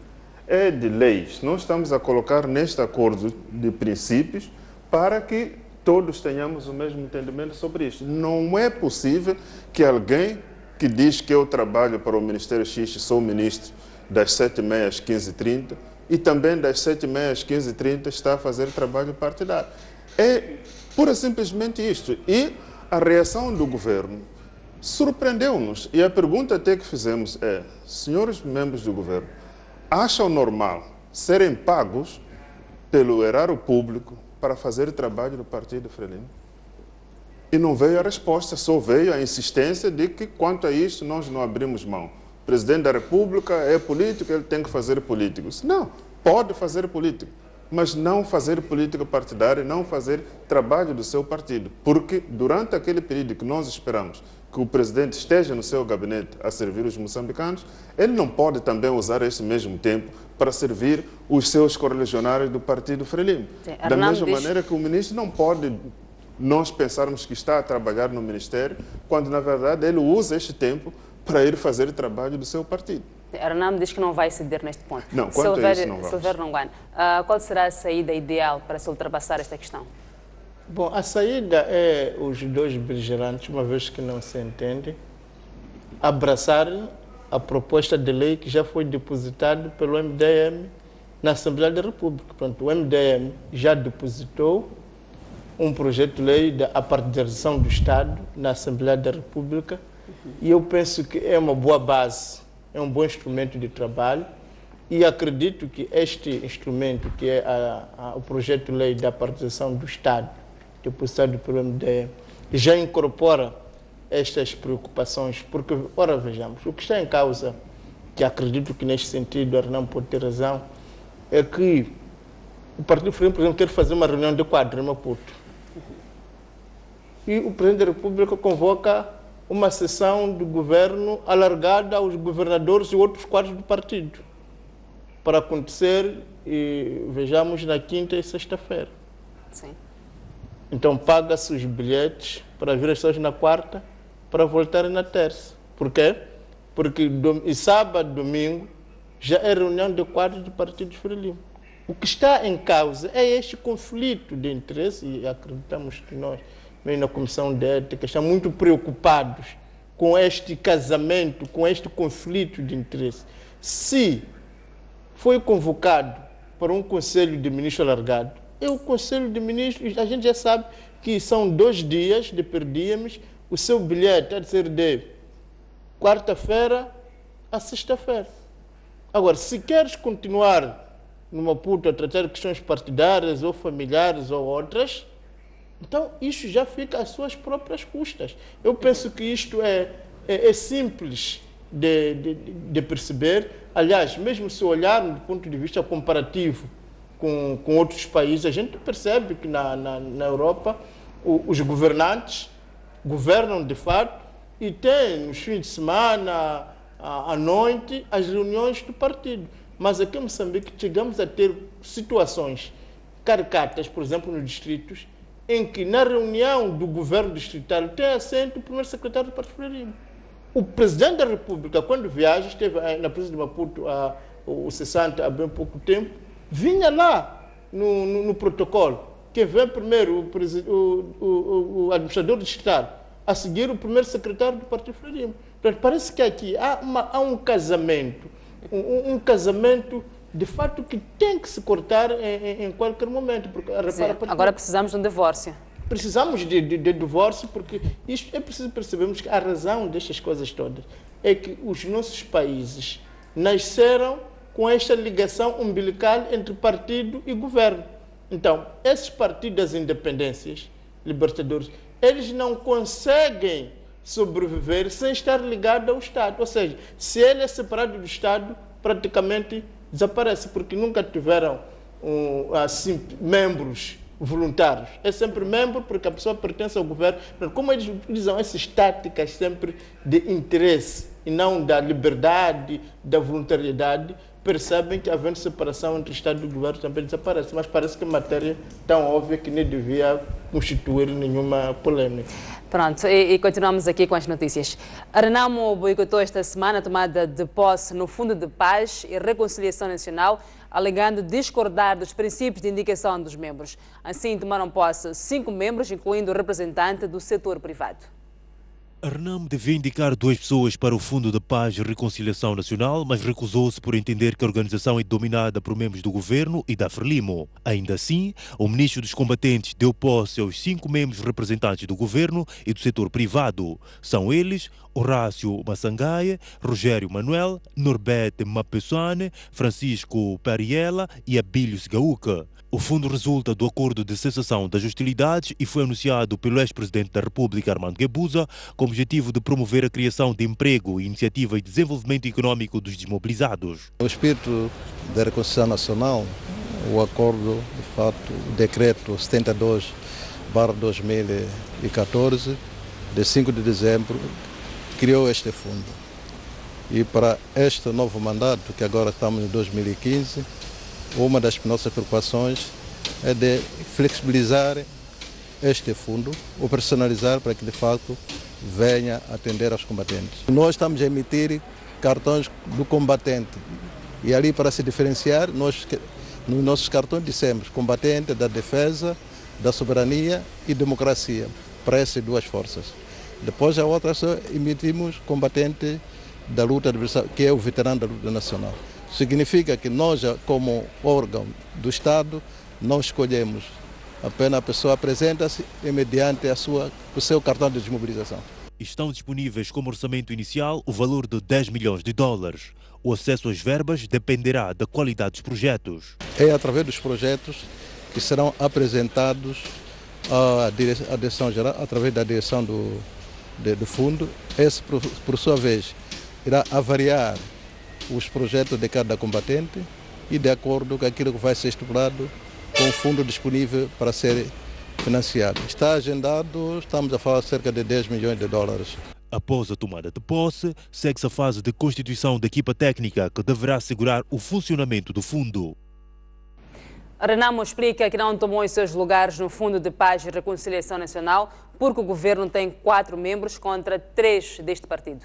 é de leis. Nós estamos a colocar neste acordo de princípios para que todos tenhamos o mesmo entendimento sobre isto. Não é possível que alguém que diz que eu trabalho para o Ministério X, sou ministro das 7h30 às 15h30 e também das 7h30 às 15h30 está a fazer trabalho partidário. É pura e simplesmente isto. E a reação do governo surpreendeu-nos. E a pergunta até que fizemos é, senhores membros do governo, acham normal serem pagos pelo erário público para fazer trabalho do Partido Frelimo? E não veio a resposta, só veio a insistência de que, quanto a isso, nós não abrimos mão. O presidente da República é político, ele tem que fazer políticos. Não, pode fazer política, mas não fazer política partidária, não fazer trabalho do seu partido. Porque durante aquele período que nós esperamos que o presidente esteja no seu gabinete a servir os moçambicanos, ele não pode também usar esse mesmo tempo para servir os seus correligionários do Partido Frelimo. Da mesma maneira que o ministro não pode nós pensarmos que está a trabalhar no Ministério, quando na verdade ele usa este tempo para ir fazer o trabalho do seu partido. Arnam diz que não vai ceder neste ponto. Não, quanto a isso não vai. Silvério Nonguane, qual será a saída ideal para se ultrapassar esta questão? Bom, a saída é os dois beligerantes, uma vez que não se entendem, abraçarem a proposta de lei que já foi depositada pelo MDM na Assembleia da República. Portanto, o MDM já depositou um projeto de lei da apartidização do Estado na Assembleia da República e eu penso que é uma boa base, é um bom instrumento de trabalho e acredito que este instrumento, que é o projeto de lei da apartidização do Estado, depositado pelo MDM, já incorpora estas preocupações, porque, ora, vejamos, o que está em causa, que acredito que neste sentido Arnam pode ter razão, é que o Partido Frelimo, por exemplo, quer fazer uma reunião de quadro em Maputo. E o Presidente da República convoca uma sessão do governo alargada aos governadores e outros quadros do partido, para acontecer, e vejamos, na quinta e sexta-feira. Sim. Então paga-se os bilhetes para vir as pessoas na quarta, para voltarem na terça. Por quê? Porque sábado, domingo, já é reunião de quadros do Partido Frelimo. O que está em causa é este conflito de interesse, e acreditamos que nós, meio na Comissão de Ética, estamos muito preocupados com este casamento, com este conflito de interesse. Se foi convocado para um Conselho de Ministros alargado, é o Conselho de Ministros, a gente já sabe que são 2 dias de per diems, o seu bilhete há de ser de quarta-feira a sexta-feira. Agora, se queres continuar no Maputo a tratar de questões partidárias ou familiares ou outras, então isso já fica às suas próprias custas. Eu penso que isto é simples de perceber. Aliás, mesmo se olharmos do ponto de vista comparativo com outros países, a gente percebe que na Europa os governantes governam de fato e têm nos fins de semana, à noite, as reuniões do partido. Mas aqui em Moçambique chegamos a ter situações caricatas, por exemplo, nos distritos, em que na reunião do governo distrital tem assento o primeiro secretário do Partido Frelimo. O Presidente da República, quando viaja, esteve na província de Maputo, o 60, há bem pouco tempo, vinha lá no protocolo, que vem primeiro o administrador distrital, a seguir o primeiro secretário do Partido Frelimo. Então, parece que aqui há um casamento, um casamento de fato que tem que se cortar em qualquer momento. Porque, agora precisamos de um divórcio. precisamos de divórcio, porque isto é preciso percebermos que a razão destas coisas todas é que os nossos países nasceram com esta ligação umbilical entre partido e governo. Então, esses partidos das independências, libertadores, eles não conseguem sobreviver sem estar ligados ao Estado. Ou seja, se ele é separado do Estado, praticamente desaparece, porque nunca tiveram assim, membros voluntários. É sempre membro porque a pessoa pertence ao governo. Como eles utilizam essas táticas sempre de interesse e não da liberdade, da voluntariedade, percebem que havendo separação entre Estado e governo também desaparece. Mas parece que é matéria tão óbvia que nem devia constituir nenhuma polêmica. Pronto, e continuamos aqui com as notícias. A Renamo boicotou esta semana a tomada de posse no Fundo de Paz e Reconciliação Nacional, alegando discordar dos princípios de indicação dos membros. Assim, tomaram posse 5 membros, incluindo o representante do setor privado. A Renamo devia indicar 2 pessoas para o Fundo de Paz e Reconciliação Nacional, mas recusou-se por entender que a organização é dominada por membros do governo e da Frelimo. Ainda assim, o ministro dos Combatentes deu posse aos 5 membros representantes do governo e do setor privado. São eles Horácio Massangaia, Rogério Manuel, Norbete Mapessoane, Francisco Pariela e Abílios Gaúca. O fundo resulta do acordo de cessação das hostilidades e foi anunciado pelo ex-presidente da República, Armando Guebuza, com o objetivo de promover a criação de emprego e iniciativa de desenvolvimento econômico dos desmobilizados. O espírito da Reconciliação Nacional, o acordo, de fato, o decreto 72/2014, de 5 de dezembro, criou este fundo. E para este novo mandato, que agora estamos em 2015, uma das nossas preocupações é de flexibilizar este fundo, ou personalizar para que de fato venha atender aos combatentes. Nós estamos a emitir cartões do combatente e ali para se diferenciar, nós nos nossos cartões dissemos combatente da defesa, da soberania e democracia para essas 2 forças. Depois a outra só emitimos combatente da luta adversária, que é o veterano da luta nacional. Significa que nós, como órgão do Estado, não escolhemos. Apenas a pessoa apresenta-se e mediante o seu cartão de desmobilização. Estão disponíveis como orçamento inicial o valor de $10 milhões. O acesso às verbas dependerá da qualidade dos projetos. É através dos projetos que serão apresentados à direção geral, através da direção do fundo. Esse, por sua vez, irá avaliar os projetos de cada combatente e de acordo com aquilo que vai ser estipulado com o fundo disponível para ser financiado. Está agendado, estamos a falar de cerca de $10 milhões. Após a tomada de posse, segue-se a fase de constituição da equipa técnica que deverá assegurar o funcionamento do fundo. A Renamo explica que não tomou os seus lugares no Fundo de Paz e Reconciliação Nacional porque o governo tem 4 membros contra 3 deste partido.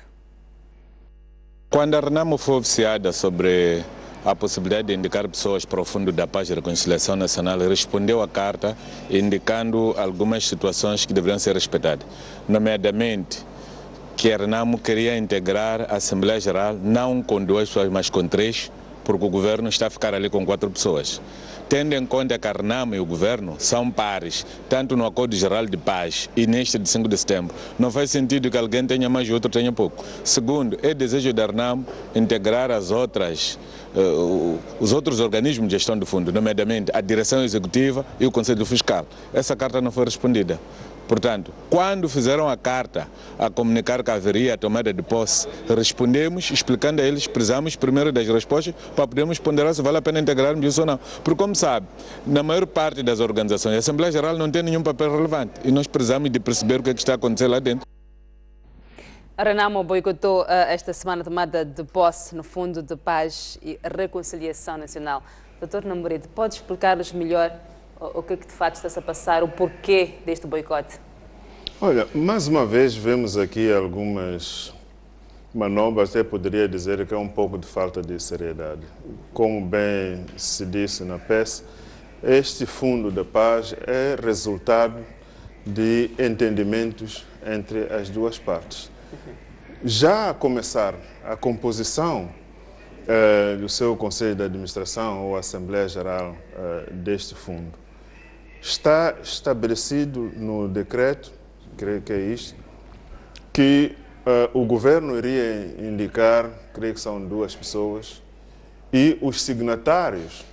Quando a Renamo foi oficiada sobre a possibilidade de indicar pessoas para o Fundo da Paz e Reconciliação Nacional, respondeu à carta indicando algumas situações que deveriam ser respeitadas, nomeadamente que a Renamo queria integrar a Assembleia Geral não com 2 pessoas, mas com 3, porque o governo está a ficar ali com 4 pessoas. Tendo em conta que a Renamo e o governo são pares, tanto no Acordo Geral de Paz e neste de 5 de setembro, não faz sentido que alguém tenha mais e outro tenha pouco. Segundo, é desejo da Renamo integrar os outros organismos de gestão do fundo, nomeadamente a direção executiva e o Conselho Fiscal. Essa carta não foi respondida. Portanto, quando fizeram a carta a comunicar que haveria a tomada de posse, respondemos explicando a eles, precisamos primeiro das respostas para podermos ponderar se vale a pena integrarmos isso ou não. Porque, como sabe, na maior parte das organizações, a Assembleia Geral não tem nenhum papel relevante e nós precisamos de perceber o que está acontecendo lá dentro. A Renamo boicotou esta semana a tomada de posse no Fundo de Paz e Reconciliação Nacional. Dr. Namoride, pode explicar-nos melhor o que de fato está-se a passar, o porquê deste boicote? Olha, mais uma vez vemos aqui algumas manobras, até poderia dizer que é um pouco de falta de seriedade. Como bem se disse na peça, este Fundo da Paz é resultado de entendimentos entre as 2 partes. Já a começar a composição do seu Conselho de Administração ou Assembleia Geral deste fundo, está estabelecido no decreto, creio que é isto, que o governo iria indicar, creio que são 2 pessoas, e os signatários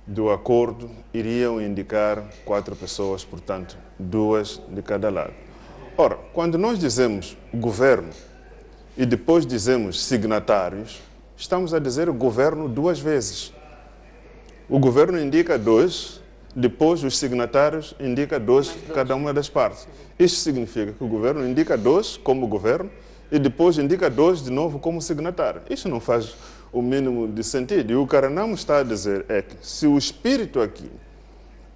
do acordo iriam indicar 4 pessoas, portanto, 2 de cada lado. Ora, quando nós dizemos governo e depois dizemos signatários, estamos a dizer governo 2 vezes. O governo indica 2, depois os signatários indicam 2 cada uma das partes. Isto significa que o governo indica 2 como governo e depois indica 2 de novo como signatário. Isso não faz o mínimo de sentido. E o que a RENAMO está a dizer é que se o espírito aqui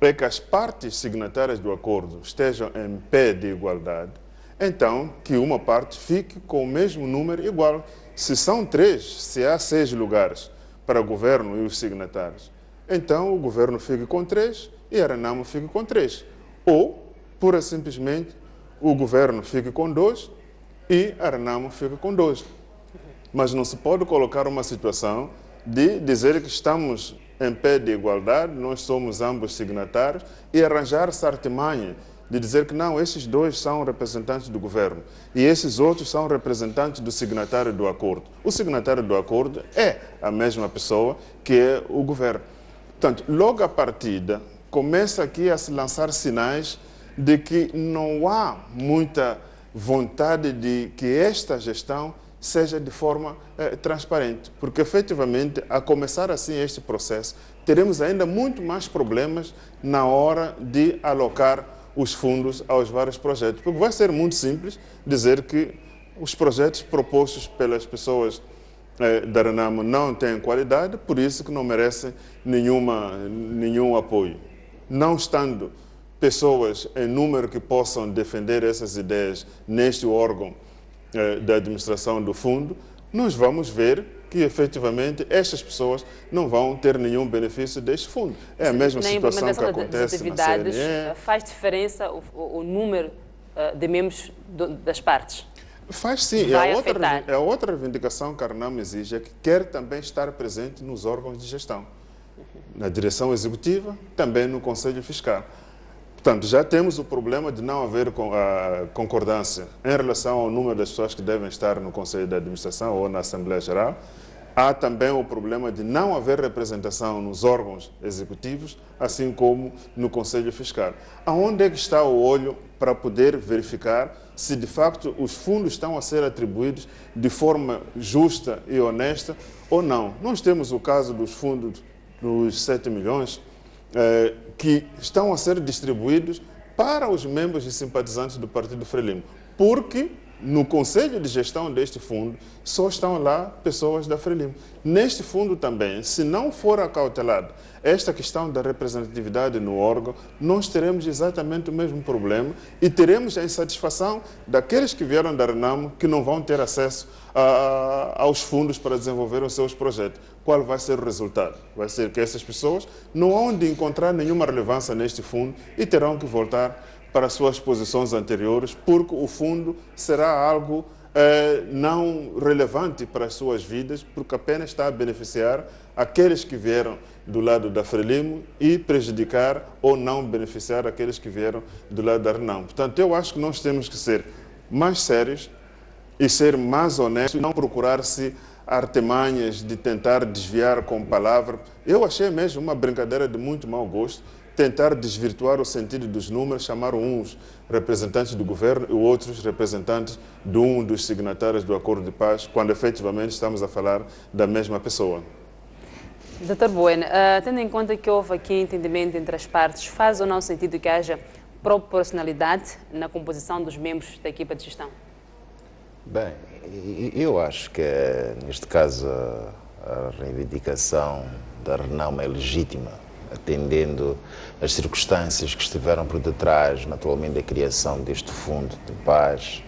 é que as partes signatárias do acordo estejam em pé de igualdade, então que uma parte fique com o mesmo número igual. Se são 3, se há 6 lugares para o governo e os signatários, então o governo fique com 3 e a RENAMO fique com 3. Ou, pura e simplesmente, o governo fique com 2 e a RENAMO fique com 2. Mas não se pode colocar uma situação de dizer que estamos em pé de igualdade, nós somos ambos signatários, e arranjar essa artimanha de dizer que não, esses 2 são representantes do governo e esses outros são representantes do signatário do acordo. O signatário do acordo é a mesma pessoa que é o governo. Portanto, logo à partida, começa aqui a se lançar sinais de que não há muita vontade de que esta gestão seja de forma transparente, porque efetivamente, a começar assim este processo, teremos ainda muito mais problemas na hora de alocar os fundos aos vários projetos, porque vai ser muito simples dizer que os projetos propostos pelas pessoas da RENAMO não têm qualidade, por isso que não merecem nenhum apoio. Não estando pessoas em número que possam defender essas ideias neste órgão da administração do fundo, nós vamos ver que efetivamente estas pessoas não vão ter nenhum benefício deste fundo. É a mesma situação que acontece na CNE. Faz diferença o número de membros das partes? Faz sim. É outra reivindicação que a RENAMO exige, é que quer também estar presente nos órgãos de gestão, na direção executiva, também no Conselho Fiscal. Portanto, já temos o problema de não haver concordância em relação ao número das pessoas que devem estar no Conselho de Administração ou na Assembleia Geral. Há também o problema de não haver representação nos órgãos executivos, assim como no Conselho Fiscal. Aonde é que está o olho para poder verificar se de facto os fundos estão a ser atribuídos de forma justa e honesta ou não? Nós temos o caso dos fundos dos 7 milhões, que estão a ser distribuídos para os membros e simpatizantes do Partido Frelimo, porque no Conselho de Gestão deste fundo só estão lá pessoas da Frelimo. Neste fundo também, se não for acautelado esta questão da representatividade no órgão, nós teremos exatamente o mesmo problema e teremos a insatisfação daqueles que vieram da RENAMO que não vão ter acesso aos fundos para desenvolver os seus projetos. Qual vai ser o resultado? Vai ser que essas pessoas não vão encontrar nenhuma relevância neste fundo e terão que voltar para as suas posições anteriores, porque o fundo será algo não relevante para as suas vidas, porque apenas está a beneficiar aqueles que vieram do lado da Frelimo e prejudicar ou não beneficiar aqueles que vieram do lado da RENAMO. Portanto, eu acho que nós temos que ser mais sérios e ser mais honestos e não procurar-se artimanhas de tentar desviar com palavra. Eu achei mesmo uma brincadeira de muito mau gosto tentar desvirtuar o sentido dos números, chamar uns representantes do governo e outros representantes de um dos signatários do Acordo de Paz, quando efetivamente estamos a falar da mesma pessoa. Dr. Bueno, tendo em conta que houve aqui entendimento entre as partes, faz ou não sentido que haja proporcionalidade na composição dos membros da equipa de gestão? Bem, eu acho que, neste caso, a reivindicação da RENAMO é legítima, atendendo as circunstâncias que estiveram por detrás, naturalmente, da criação deste Fundo de Paz,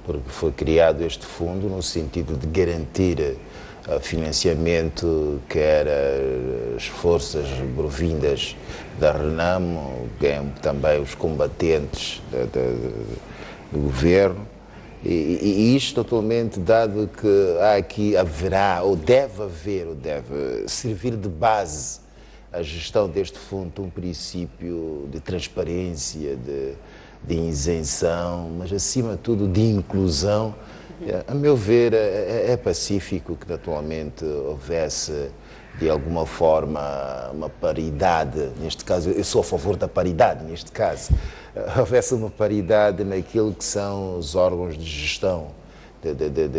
porque foi criado este fundo no sentido de garantir financiamento, quer as forças provindas da RENAMO, também os combatentes do governo. E isto totalmente dado que haverá, ou deve haver, ou deve servir de base a gestão deste fundo um princípio de transparência, de isenção, mas acima de tudo de inclusão. A meu ver, é pacífico que naturalmente houvesse de alguma forma uma paridade, neste caso eu sou a favor da paridade, neste caso, houvesse uma paridade naquilo que são os órgãos de gestão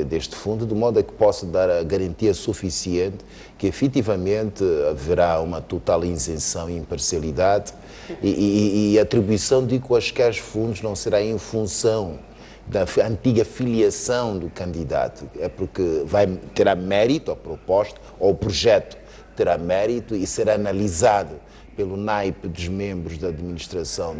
deste fundo, de modo a que possa dar a garantia suficiente que efetivamente haverá uma total isenção e imparcialidade e a atribuição de quaisquer fundos não será em função da antiga filiação do candidato, é porque terá mérito a proposta ou o projeto terá mérito e será analisado pelo naipe dos membros da administração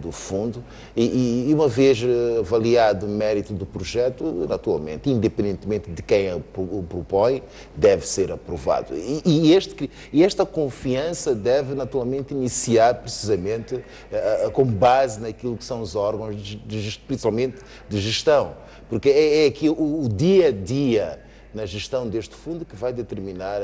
do fundo e uma vez avaliado o mérito do projeto, naturalmente, independentemente de quem o propõe, deve ser aprovado. E esta confiança deve naturalmente iniciar precisamente com base naquilo que são os órgãos, principalmente de gestão, porque é aqui o dia a dia na gestão deste fundo que vai determinar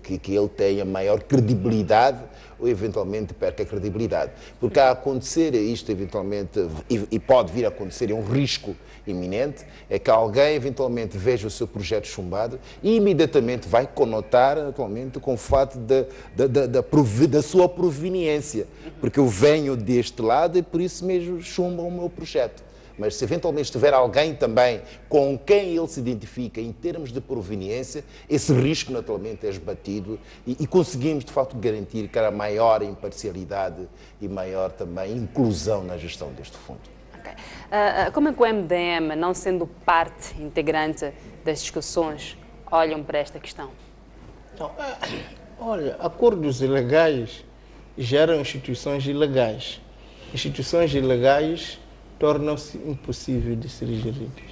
que ele tenha maior credibilidade ou eventualmente perca a credibilidade. Porque a acontecer isto eventualmente, e pode vir a acontecer, é um risco iminente, é que alguém eventualmente veja o seu projeto chumbado e imediatamente vai conotar atualmente com o fato da sua proveniência. Porque eu venho deste lado e por isso mesmo chumbam o meu projeto. Mas se eventualmente estiver alguém também com quem ele se identifica em termos de proveniência, esse risco naturalmente é esbatido e conseguimos de facto garantir que há maior imparcialidade e maior também inclusão na gestão deste fundo. Okay. Como é que o MDM, não sendo parte integrante das discussões, olham para esta questão? Então, olha, acordos ilegais geram instituições ilegais. Instituições ilegais tornam-se impossível de ser geridas.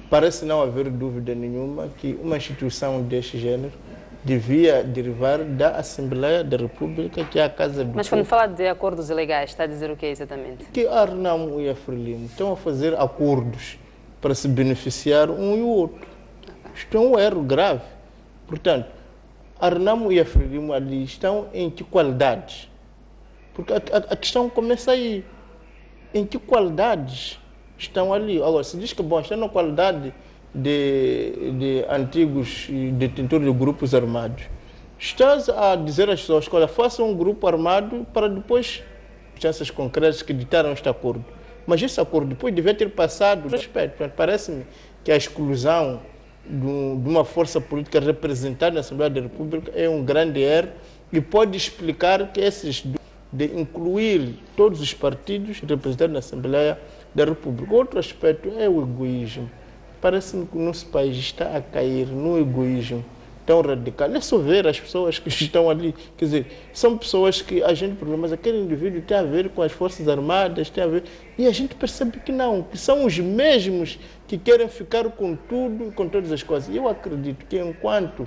Parece não haver dúvida nenhuma que uma instituição deste género devia derivar da Assembleia da República, que é a Casa do Mas quando fala de acordos ilegais, está a dizer o que exatamente? Que a Renamo e a Frelimo estão a fazer acordos para se beneficiar um e o outro. Isto é um erro grave. Portanto, a Renamo e a Frelimo ali estão em que qualidades? Porque a questão começa aí. Em que qualidades estão ali? Agora, se diz que bom, estão na qualidade de antigos detentores de grupos armados. Estás a dizer às pessoas que, olha, façam um grupo armado para depois circunstâncias concretas que ditaram este acordo. Mas esse acordo depois devia ter passado respeito. Parece-me que a exclusão de uma força política representada na Assembleia da República é um grande erro e pode explicar que de incluir todos os partidos representados na Assembleia da República. Outro aspecto é o egoísmo. Parece-me que o nosso país está a cair no egoísmo tão radical. É só ver as pessoas que estão ali. Quer dizer, são pessoas que a gente pergunta, mas aquele indivíduo tem a ver com as Forças Armadas, tem a ver... E a gente percebe que não, que são os mesmos que querem ficar com tudo, com todas as coisas. E eu acredito que enquanto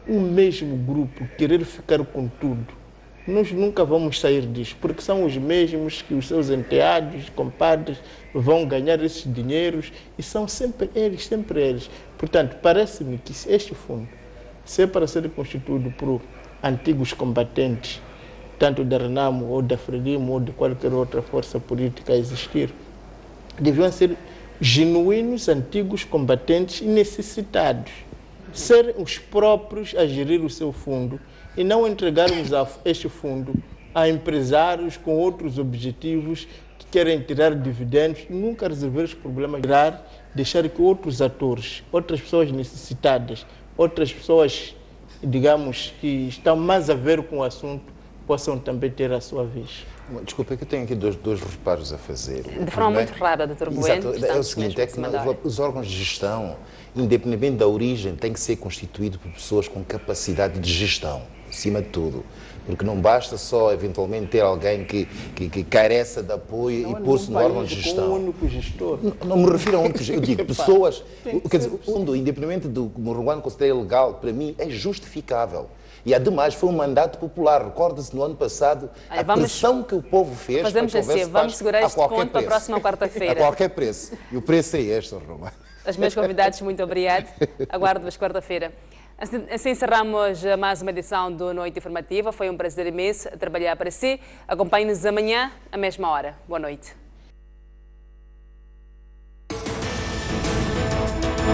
o mesmo grupo querer ficar com tudo, nós nunca vamos sair disso, porque são os mesmos que os seus enteados, compadres, vão ganhar esses dinheiros e são sempre eles. Portanto, parece-me que este fundo, se é para ser constituído por antigos combatentes, tanto da Renamo ou da Frelimo ou de qualquer outra força política a existir, deviam ser genuínos antigos combatentes e necessitados, serem os próprios a gerir o seu fundo, e não entregarmos este fundo a empresários com outros objetivos que querem tirar dividendos, nunca resolver os problemas, deixar que outros atores, outras pessoas necessitadas, outras pessoas, digamos, que estão mais a ver com o assunto, possam também ter a sua vez. Desculpa, é que eu tenho aqui dois reparos a fazer. De forma muito rápida, Dr. Bueno. É o seguinte, é que os órgãos de gestão, independentemente da origem, têm que ser constituídos por pessoas com capacidade de gestão, acima de tudo. Porque não basta só, eventualmente, ter alguém que careça de apoio e pôr-se no órgão de gestão. Um único gestor. Não me refiro a um único gestor. Eu digo pessoas... Quer dizer, o fundo, independente do que o Ruano considera ilegal, para mim é justificável. E, ademais, foi um mandato popular. Recorda-se, no ano passado, a pressão que o povo fez... Fazemos assim, vamos segurar este ponto para a próxima quarta-feira. A qualquer preço. E o preço é este, Romano. Os meus convidados, muito obrigado. Aguardo-vos quarta-feira. Assim encerramos mais uma edição do Noite Informativa. Foi um prazer imenso trabalhar para si. Acompanhe-nos amanhã, à mesma hora. Boa noite.